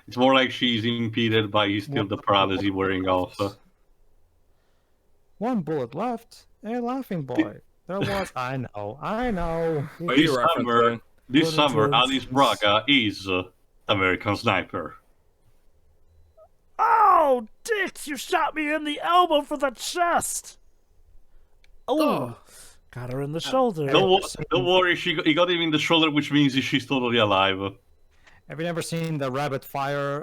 It's more like she's impeded by still the paralysis wearing off. One bullet left. Hey, laughing boy. There was. I know. What are you This summer, referencing? this Looney summer, Tunes. Alice Braga is American Sniper. Oh, Dix, you shot me in the elbow for the chest! Oh, got her in the shoulder. Don't worry, he got him in the shoulder, which means she's totally alive. Have you never seen the Rabbit Fire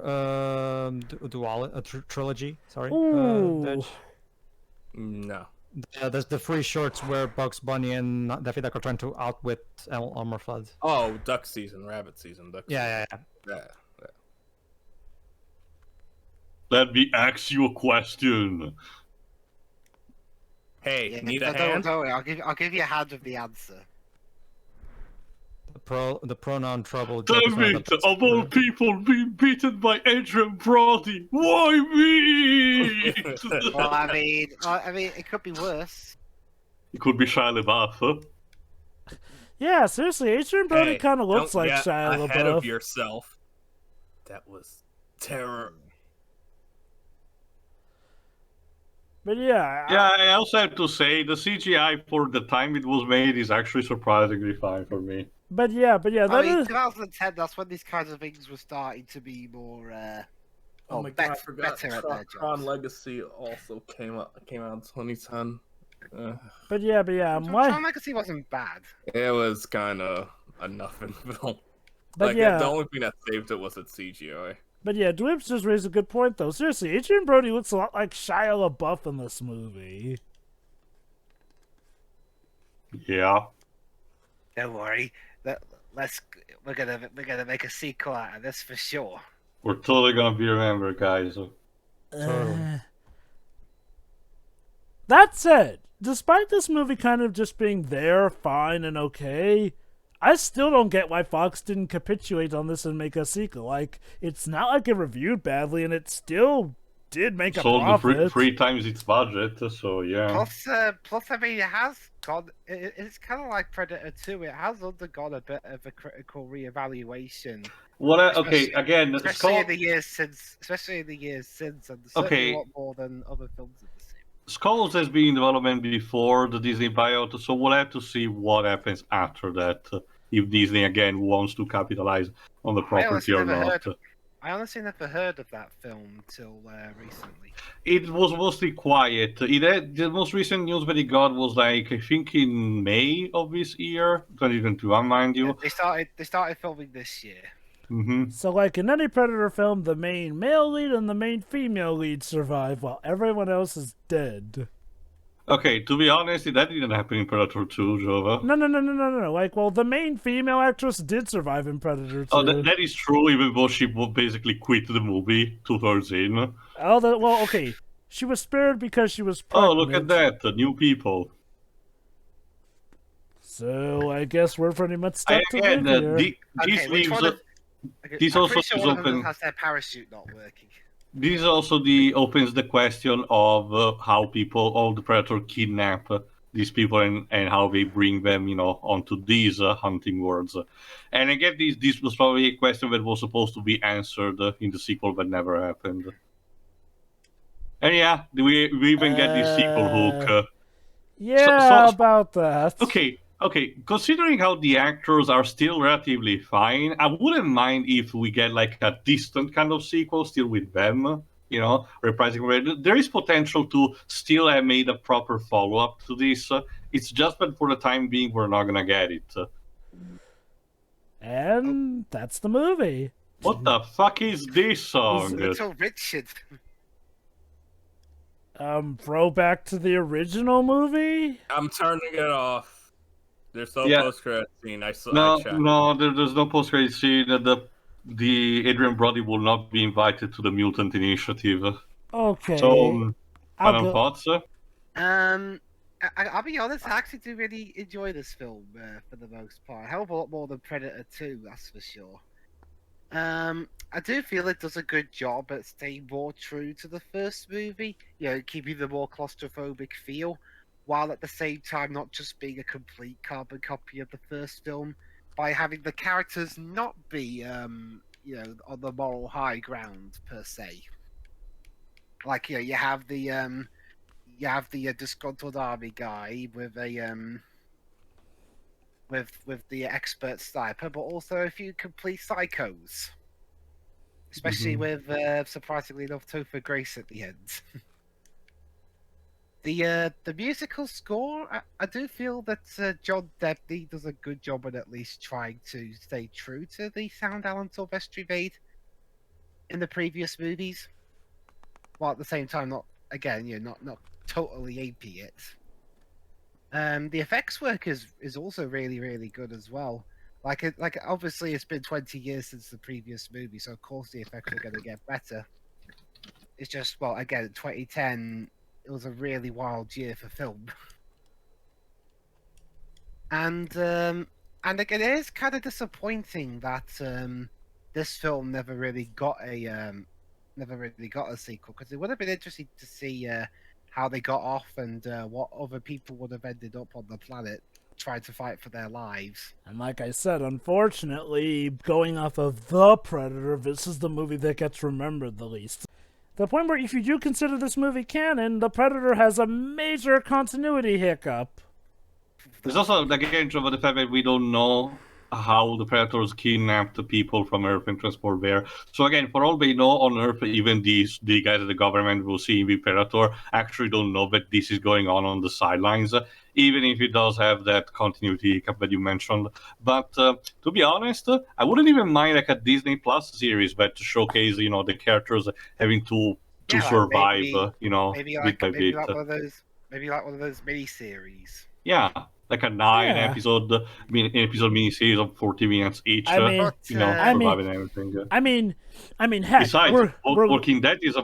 trilogy? Sorry. Ooh. No. There's the three shorts where Bugs Bunny and Daffy Duck are trying to outwit Elmer Fudd. Oh, duck season, rabbit season, duck Yeah. season. Yeah. Let me ask you a question. Hey, Yeah, need a don't hand? worry, I'll give you a hand of the answer. The pronoun trouble. Damn it, of all people being beaten by Adrian Brody, why me? Well, I mean, it could be worse. It could be Shia LaBeouf. Huh? Yeah, seriously, Adrian Brody Hey, kind of looks don't like get Shia ahead of LaBeouf. yourself. That was terror. But yeah, Yeah, I also have to say the CGI for the time it was made is actually surprisingly fine for me. but yeah, I that mean, is... 2010, that's when these kinds of things were starting to be more, Oh well, my god, I forgot better at their Tron jobs. Legacy also came out in 2010. But yeah, Tron why? Legacy wasn't bad. It was kind of a nothing film. But Like, yeah, the only thing that saved it was its CGI. but yeah, Dwibs just raised a good point though. Seriously, Adrian Brody looks a lot like Shia LaBeouf in this movie. Yeah. Don't worry. We're gonna make a sequel out of this for sure. We're totally gonna be remembered, guys. That said, despite this movie kind of just being there, fine and okay, I still don't get why Fox didn't capitulate on this and make a sequel. Like, it's not like it reviewed badly, and it still did make a Sold profit. three times its budget, so yeah. Plus, I mean, it has gone. It's kind of like Predator 2. It has undergone a bit of a critical reevaluation, Okay, again, especially in the years since, and certainly Okay. a lot more than other films of the same. Skulls has been in development before the Disney buyout, so we'll have to see what happens after that. If Disney again wants to capitalize on the property or not. I honestly never heard of that film till recently. It was mostly quiet. The most recent news that it got was like I think in May of this year, 2021, mind you. They started filming this year. Mm-hmm. So, like in any Predator film, the main male lead and the main female lead survive while everyone else is dead. Okay, to be honest, that didn't happen in Predator 2, Jova. No. Like, well, the main female actress did survive in Predator 2. Oh, that is true, even though she basically quit the movie 2/3 in. Well, okay. She was spared because she was pregnant. Oh, look at that, the new people. So, I guess we're pretty much stuck to Again, live here. this which leaves... one of- This I'm also pretty sure is one of them open... has their parachute not working. This also opens the question of how all the Predator kidnap these people and how they bring them, onto these hunting worlds. And again, this was probably a question that was supposed to be answered in the sequel, but never happened. And yeah, we even get the sequel hook. Yeah, about that. Okay. Considering how the actors are still relatively fine, I wouldn't mind if we get like a distant kind of sequel still with them. Reprising. There is potential to still have made a proper follow up to this. It's just that for the time being, we're not gonna get it. And that's the movie. What the fuck is this song? Little Richard. Throwback to the original movie? I'm turning it off. There's no Yeah. post-credit scene. I No, checked. there's no post-credit scene. The Adrian Brody will not be invited to the Mutant Initiative. Okay. So, I'll final go- thoughts? I'll be honest, I actually do really enjoy this film for the most part. A hell of a lot more than Predator 2, that's for sure. I do feel it does a good job at staying more true to the first movie, keeping the more claustrophobic feel, while at the same time not just being a complete carbon copy of the first film, by having the characters not be, on the moral high ground per se. Like, you have the disgruntled army guy with a with the expert sniper, but also a few complete psychos. Especially with surprisingly enough Topher Grace at the end. The musical score, I do feel that John Debney does a good job at least trying to stay true to the sound Alan Silvestri made in the previous movies, while at the same time not totally aping it. The effects work is also really, really good as well. Like obviously it's been 20 years since the previous movie, so of course the effects are going to get better. It's just, well, again, 2010, it was a really wild year for film. And again, it is kind of disappointing that this film never really got a sequel, because it would have been interesting to see how they got off and what other people would have ended up on the planet trying to fight for their lives. And like I said, unfortunately, going off of The Predator, this is the movie that gets remembered the least. The point where if you do consider this movie canon, The Predator has a major continuity hiccup. There's also, again, the fact that we don't know how the Predators kidnapped the people from Earth and transport there. So again, for all they know on Earth, even the guys at the government will see the Predator actually don't know that this is going on the sidelines, even if it does have that continuity hiccup that you mentioned. But to be honest, I wouldn't even mind like a Disney Plus series that to showcase, the characters having to survive, maybe bit by bit. like one of those mini-series. Yeah, like a 9-episode miniseries of 40 minutes each. Surviving everything. I mean, heck, besides, Walking Dead is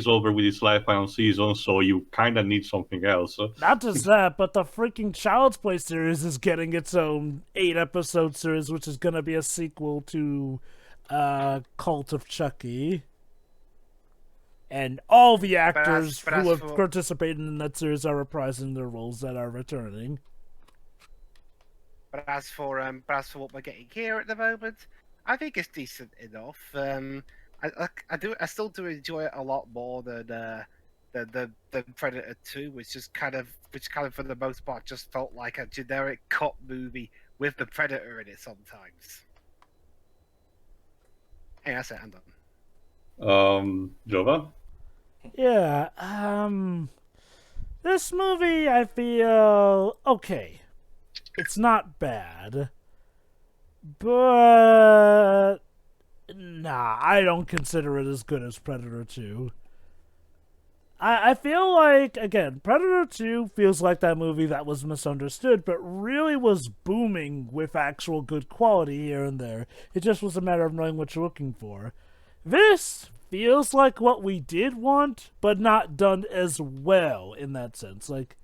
over with its life final season, so you kind of need something else. Not just that, but the freaking Child's Play series is getting its own 8-episode series, which is going to be a sequel to Cult of Chucky. And all the actors who have participated in that series are reprising their roles that are returning. But as for what we're getting here at the moment, I think it's decent enough. I still do enjoy it a lot more than the Predator 2, which kind of for the most part just felt like a generic cop movie with the Predator in it sometimes. Hey, that's it. I'm done. Jova? Yeah, this movie, I feel okay. It's not bad, but nah, I don't consider it as good as Predator 2. I feel like, again, Predator 2 feels like that movie that was misunderstood, but really was booming with actual good quality here and there. It just was a matter of knowing what you're looking for. This feels like what we did want, but not done as well in that sense. Like,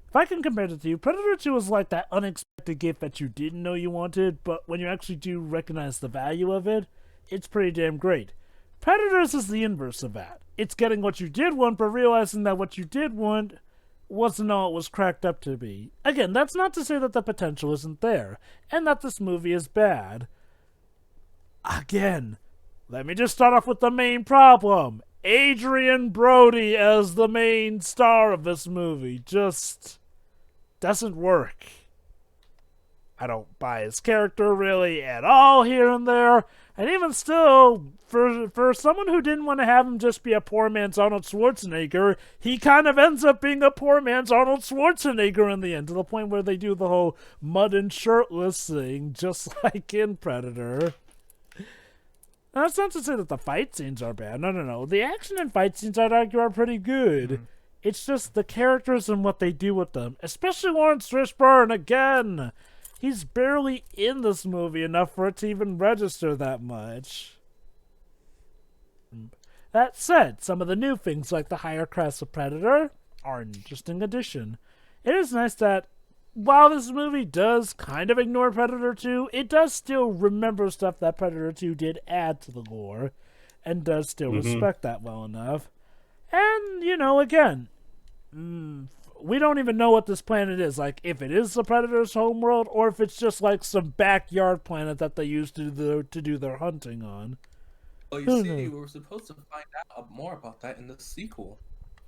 if I can compare it to you, Predator 2 is like that unexpected gift that you didn't know you wanted, but when you actually do recognize the value of it, it's pretty damn great. Predators is the inverse of that. It's getting what you did want, but realizing that what you did want wasn't all it was cracked up to be. Again, that's not to say that the potential isn't there, and that this movie is bad. Again, let me just start off with the main problem. Adrian Brody as the main star of this movie just doesn't work. I don't buy his character really at all here and there. And even still, for someone who didn't want to have him just be a poor man's Arnold Schwarzenegger, he kind of ends up being a poor man's Arnold Schwarzenegger in the end, to the point where they do the whole mud and shirtless thing, just like in Predator. Now, that's not to say that the fight scenes are bad. No. The action and fight scenes, I'd argue, are pretty good. Mm-hmm. It's just the characters and what they do with them. Especially Lawrence Fishburne, again. He's barely in this movie enough for it to even register that much. That said, some of the new things, like the higher class of Predator, are an interesting addition. It is nice that, while this movie does kind of ignore Predator 2, it does still remember stuff that Predator 2 did add to the lore, and does still respect that well enough. And, again, we don't even know what this planet is. Like, if it is the Predator's homeworld, or if it's just like some backyard planet that they used to do their hunting on. Well, you see, we were supposed to find out more about that in the sequel.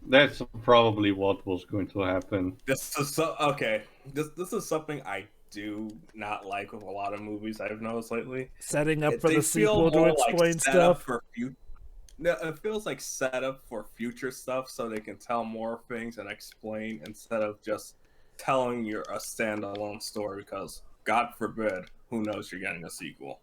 That's probably what was going to happen. This is This is something I do not like with a lot of movies I've noticed lately. Setting up for the sequel to explain stuff. It feels like setup for future stuff, so they can tell more things and explain instead of just telling you a standalone story. Because God forbid, who knows you're getting a sequel.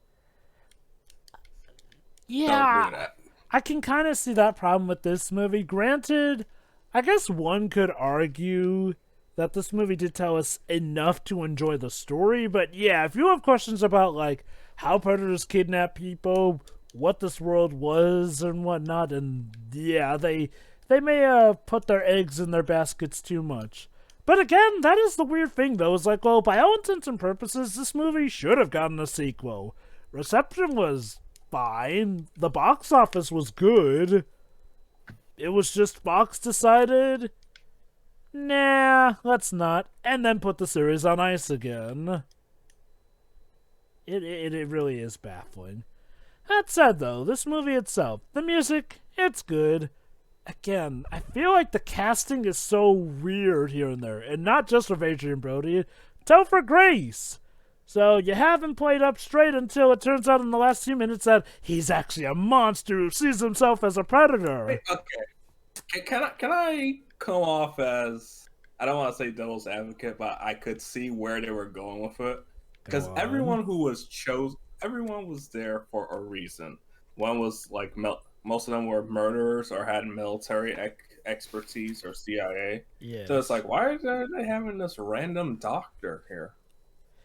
Yeah, don't do that. I can kind of see that problem with this movie. Granted, I guess one could argue that this movie did tell us enough to enjoy the story, but yeah, if you have questions about, like, how predators kidnap people, what this world was and whatnot, and yeah, they may have put their eggs in their baskets too much. But again, that is the weird thing, though. It's like, well, by all intents and purposes, this movie should have gotten a sequel. Reception was fine. The box office was good. It was just Fox decided, nah, let's not, and then put the series on ice again. It really is baffling. That said, though, this movie itself, the music, it's good. Again, I feel like the casting is so weird here and there, and not just with Adrian Brody, Topher Grace. So you have him played up straight until it turns out in the last few minutes that he's actually a monster who sees himself as a predator. Wait, okay. Can I come off as, I don't want to say devil's advocate, but I could see where they were going with it. Because everyone who was chosen, everyone was there for a reason. One was like, most of them were murderers or had military expertise or CIA. Yeah. So it's like, why are they having this random doctor here?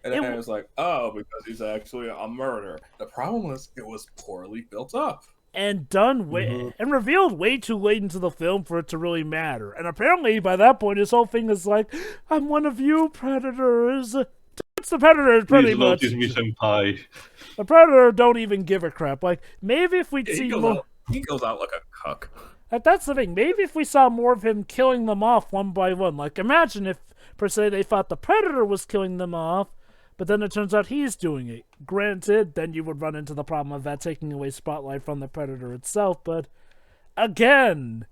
And then it was like, oh, because he's actually a murderer. The problem was it was poorly built up. And done and revealed way too late into the film for it to really matter. And apparently by that point his whole thing is like, I'm one of you predators. It's the Predator pretty much. Please notice me, senpai. The Predator don't even give a crap. Like, maybe if we'd see more... He goes out like a cuck. That's the thing. Maybe if we saw more of him killing them off one by one. Like, imagine if, per se, they thought the Predator was killing them off, but then it turns out he's doing it. Granted, then you would run into the problem of that taking away spotlight from the Predator itself, but again,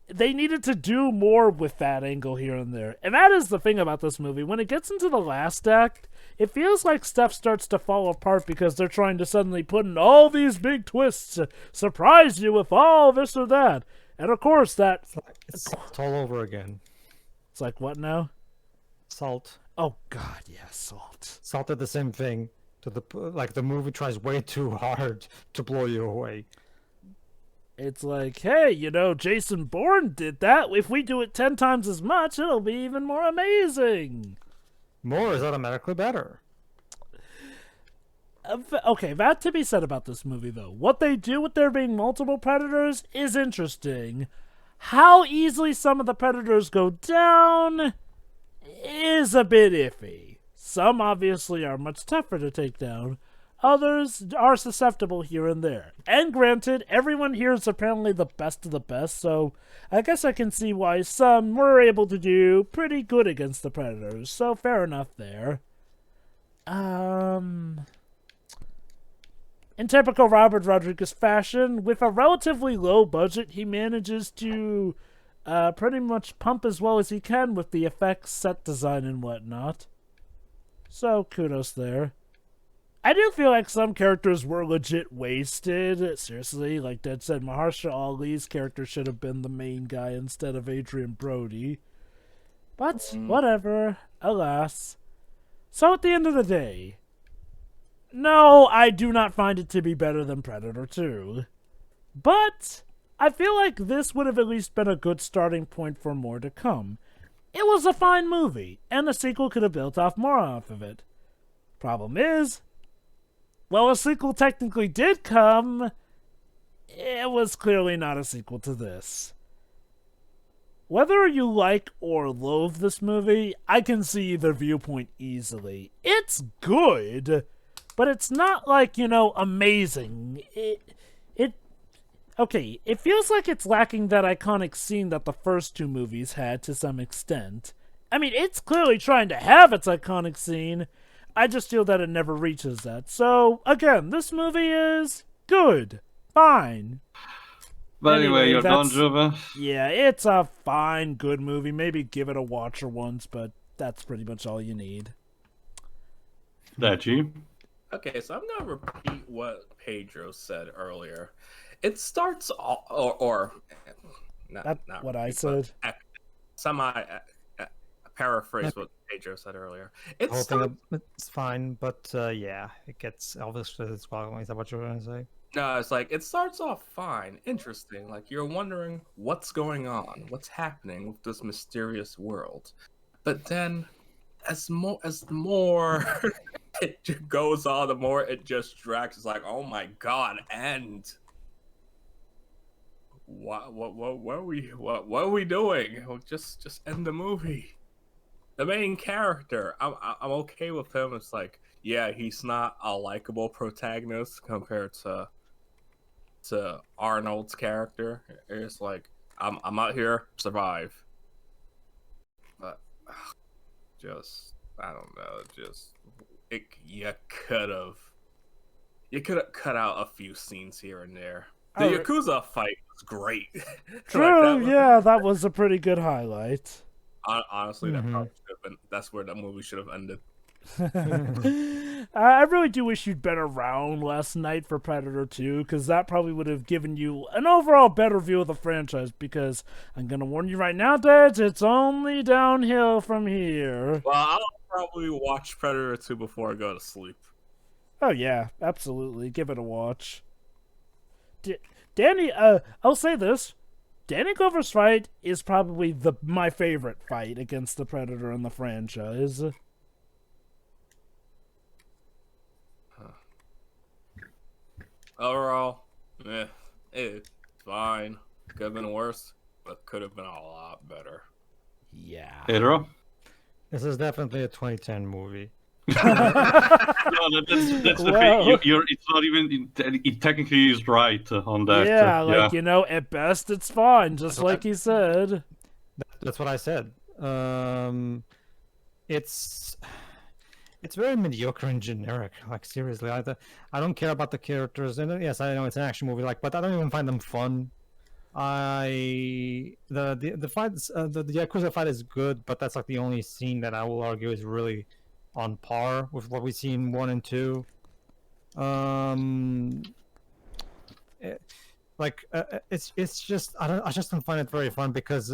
they needed to do more with that angle here and there. And that is the thing about this movie. When it gets into the last act, it feels like stuff starts to fall apart because they're trying to suddenly put in all these big twists, surprise you with all this or that. And of course, it's all over again. It's like, what now? Salt. Oh god, yeah, Salt. Salt did the same thing. The movie tries way too hard to blow you away. It's like, hey, Jason Bourne did that. If we do it 10 times as much, it'll be even more amazing. More is automatically better. Okay, that to be said about this movie, though. What they do with there being multiple predators is interesting. How easily some of the predators go down is a bit iffy. Some obviously are much tougher to take down. Others are susceptible here and there. And granted, everyone here is apparently the best of the best, so I guess I can see why some were able to do pretty good against the predators, so fair enough there. In typical Robert Rodriguez fashion, with a relatively low budget, he manages to pretty much pump as well as he can with the effects, set design, and whatnot. So, kudos there. I do feel like some characters were legit wasted. Seriously, like Dead said, Mahershala Ali's character should have been the main guy instead of Adrian Brody. But, whatever. Alas. So at the end of the day, no, I do not find it to be better than Predator 2. But I feel like this would have at least been a good starting point for more to come. It was a fine movie, and a sequel could have built off more off of it. Problem is, well, a sequel technically did come. It was clearly not a sequel to this. Whether you like or loathe this movie, I can see either viewpoint easily. It's good, but it's not like, amazing. Okay, it feels like it's lacking that iconic scene that the first two movies had to some extent. I mean, it's clearly trying to have its iconic scene. I just feel that it never reaches that. So, again, this movie is good. Fine. But anyway, you're done, that's- Juba. Yeah, it's a fine, good movie. Maybe give it a watcher once, but that's pretty much all you need. Deji. Okay, so I'm gonna repeat what Pedro said earlier. It starts or not, That's not what I repeat, said. but semi paraphrase what Pedro said earlier. It The whole starts, thing, it's fine, but yeah, it gets obviously it's Swashbuckling. Is that what you were gonna say? no, it's like it starts off fine, interesting. Like you're wondering what's going on, what's happening with this mysterious world. But then, as more it goes on, the more it just drags. It's like, oh my god, and what are we doing? Just end the movie. The main character, I'm okay with him. It's like, yeah, he's not a likable protagonist compared to Arnold's character. It's like, I'm out here to survive. But just, I don't know, you could have cut out a few scenes here and there. The Yakuza fight was great. True, yeah, that was a pretty good highlight. Honestly, that probably should have been. That's where that movie should have ended. I really do wish you'd been around last night for Predator 2, because that probably would have given you an overall better view of the franchise, because I'm going to warn you right now, Dad, it's only downhill from here. Well, I'll probably watch Predator 2 before I go to sleep. Oh yeah, absolutely. Give it a watch. Danny, I'll say this. Danny Glover's fight is probably my favorite fight against the Predator in the franchise. Overall, it's fine. Could have been worse, but could have been a lot better. Yeah. Pedro? This is definitely a 2010 movie. No, that's the thing. It's not even. It technically is right on that. Yeah, at best it's fine, just like he said. That's what I said. It's very mediocre and generic. Like seriously, I don't care about the characters. And yes, I know it's an action movie, but I don't even find them fun. The fights, the Yakuza fight is good, but that's like the only scene that I will argue is really on par with what we've seen 1 and 2. It's just I just don't find it very fun because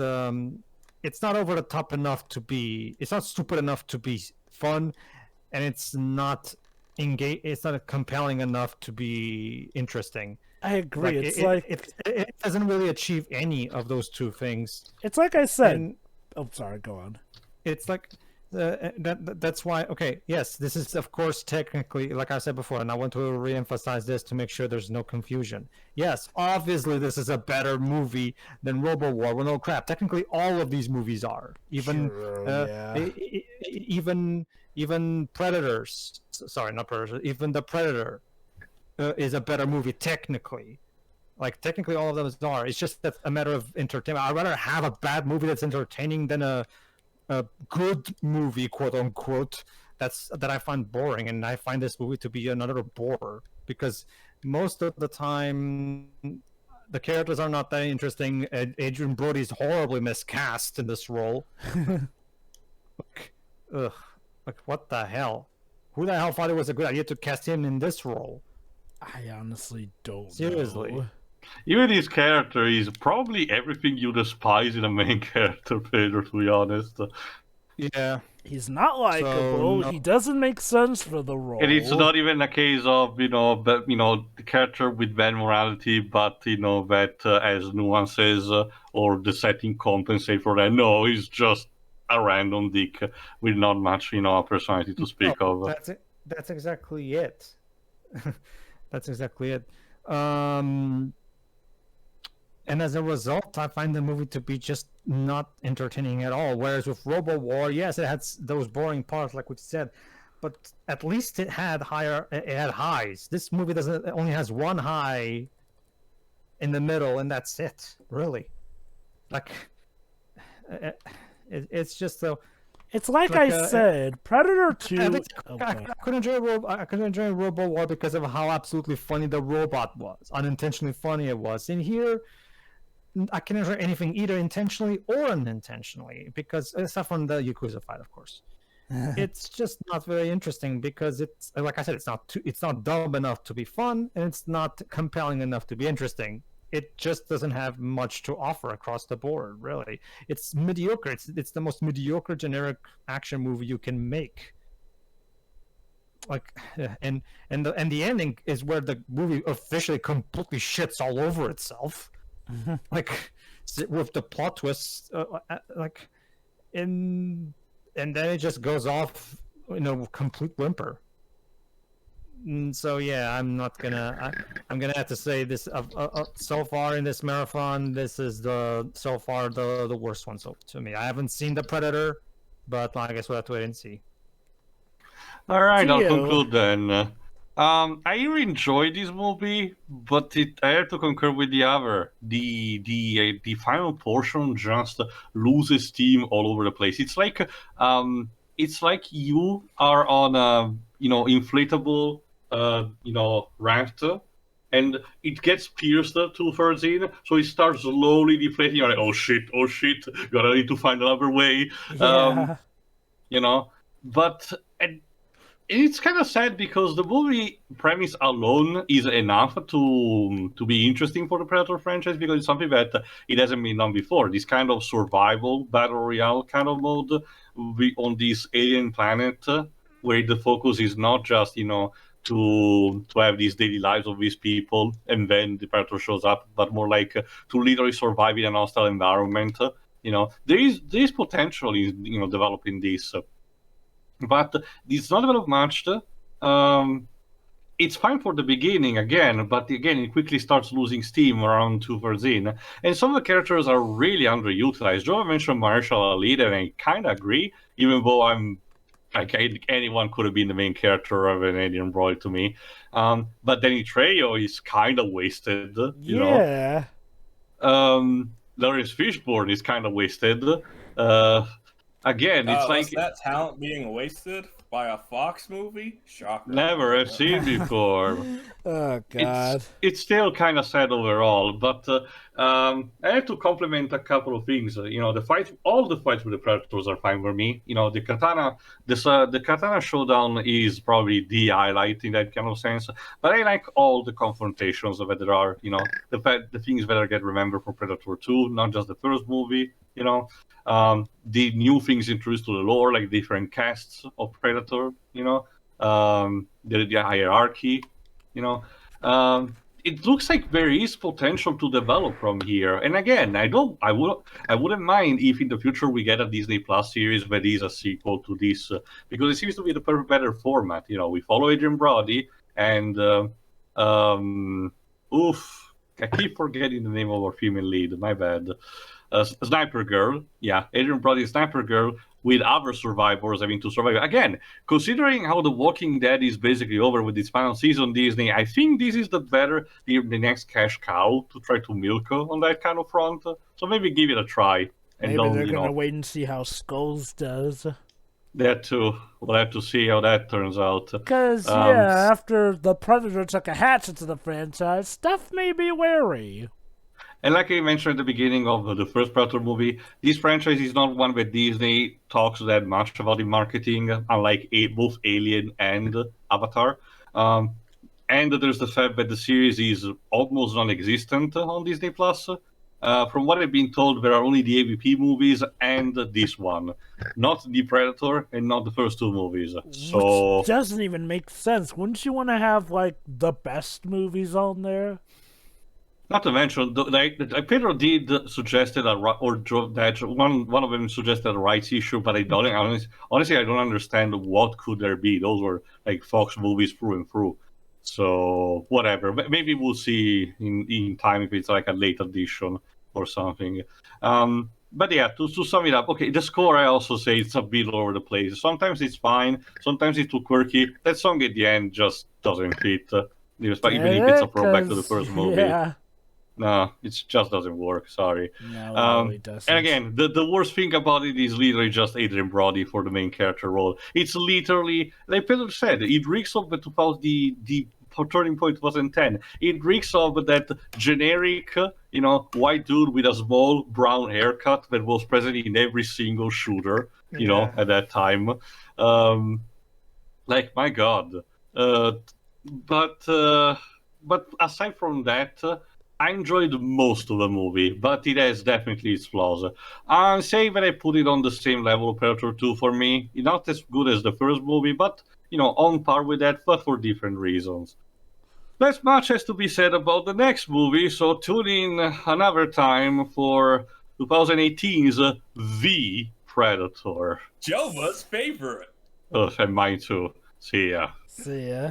it's not over the top enough to be. It's not stupid enough to be fun, and it's not It's not compelling enough to be interesting. I agree. It doesn't really achieve any of those two things. It's like I said. And sorry. Go on. it's like that's why. Okay, yes, this is of course technically, like I said before, and I want to re-emphasize this to make sure there's no confusion. Yes, obviously this is a better movie than RoboWar. Well, no crap. Technically, all of these movies are. Even even Predators. Sorry, not Predators. Even The Predator is a better movie technically. Like technically, all of them are. It's just a matter of entertainment. I'd rather have a bad movie that's entertaining than a good movie, quote unquote, that I find boring, and I find this movie to be another bore because most of the time the characters are not that interesting. Adrian Brody's horribly miscast in this role. Ugh, like what the hell? Who the hell thought it was a good idea to cast him in this role? I honestly don't Seriously. know. Even his character is probably everything you despise in a main character, Pedro, to be honest. Yeah. He's not likable. no. He doesn't make sense for the role. And it's not even a case of, the character with bad morality, but, that has nuances or the setting compensate for that. No, he's just a random dick with not much, personality to speak of. That's it. That's exactly it. That's exactly it. And as a result, I find the movie to be just not entertaining at all. Whereas with Robo War, yes, it had those boring parts, like we said, but at least it had highs. This movie doesn't. It only has one high in the middle, and that's it. Really, like it's just so. It's like I said, Predator 2. I could enjoy Robo War because of how absolutely funny the robot was, unintentionally funny it was. In here, I can enjoy anything either intentionally or unintentionally, because aside from the Yakuza fight, of course, it's just not very interesting because it's like I said, it's not dumb enough to be fun, and it's not compelling enough to be interesting. It just doesn't have much to offer across the board, really. It's mediocre. It's the most mediocre generic action movie you can make. Like, and the ending is where the movie officially completely shits all over itself. Like with the plot twists, and then it just goes off, complete whimper. So yeah, I'm gonna have to say this. So far in this marathon, this is so far the worst one to me. I haven't seen the Predator, but I guess we'll have to wait and see. All right, I'll conclude then. I really enjoyed this movie, but I have to concur with the other. The final portion just loses steam all over the place. It's like you are on a inflatable raft, and it gets pierced 2/3 in, so it starts slowly deflating. You're like, oh shit, gotta need to find another way. Yeah. But it's kind of sad because the movie premise alone is enough to be interesting for the Predator franchise, because it's something that it hasn't been done before. This kind of survival battle royale kind of mode on this alien planet, where the focus is not just to have these daily lives of these people and then the Predator shows up, but more like to literally survive in an hostile environment. There is potential in developing this. But it's not developed much. It's fine for the beginning again, but again it quickly starts losing steam around 2/3 in, and some of the characters are really underutilized. Joe mentioned Marshall Ali, and I kind of agree, even though I'm like anyone could have been the main character of an Alien Brody to me. But Danny Trejo is kind of wasted. Yeah. Lawrence Fishburne is kind of wasted. Again, it's like that talent being wasted by a Fox movie. Shocker. Never have seen before. Oh God. It's still kind of sad overall, but I have to compliment a couple of things. All the fights with the Predators are fine for me. The katana, the katana showdown is probably the highlight in that kind of sense. But I like all the confrontations that there are. The things that I get remembered from Predator 2, not just the first movie. The new things introduced to the lore, like different casts of Predator, the hierarchy, it looks like there is potential to develop from here. And again, I wouldn't mind if in the future we get a Disney Plus series that is a sequel to this, because it seems to be the better format. We follow Adrian Brody and I keep forgetting the name of our female lead. My bad. Sniper Girl, Adrian Brody's Sniper Girl, with other survivors having to survive. Again, considering how The Walking Dead is basically over with its final season, Disney, I think this is the next cash cow to try to milk on that kind of front. So maybe give it a try. And maybe they're gonna wait and see how Skulls does. That too. We'll have to see how that turns out. Because, yeah, after the Predator took a hatchet to the franchise, stuff may be wary. And like I mentioned at the beginning of the first Predator movie, this franchise is not one that Disney talks that much about in marketing, unlike both Alien and Avatar. And there's the fact that the series is almost non-existent on Disney Plus. From what I've been told, there are only the AVP movies and this one, not the Predator and not the first two movies. So Which doesn't even make sense. Wouldn't you want to have, like, the best movies on there? not to mention, Pedro did suggested one of them suggested a rights issue, but I don't honestly I don't understand what could there be. Those were like Fox movies through and through. So whatever, maybe we'll see in time if it's like a late edition or something. But yeah, to sum it up, okay, the score I also say it's a bit all over the place. Sometimes it's fine, sometimes it's too quirky. That song at the end just doesn't fit, even if it's a throwback to the first movie. Yeah. No, it just doesn't work. Sorry. No, it really doesn't. And again, the worst thing about it is literally just Adrian Brody for the main character role. It's literally, like Pedro said, it reeks of the turning point 2010. It reeks of that generic, white dude with a small brown haircut that was present in every single shooter, at that time. Like, my God. But aside from that, I enjoyed most of the movie, but it has definitely its flaws. I'm saying that I put it on the same level of Predator 2 for me. Not as good as the first movie, but, on par with that, but for different reasons. Less much has to be said about the next movie, so tune in another time for 2018's The Predator. Jova's favorite. Oh, and mine too. See ya. See ya.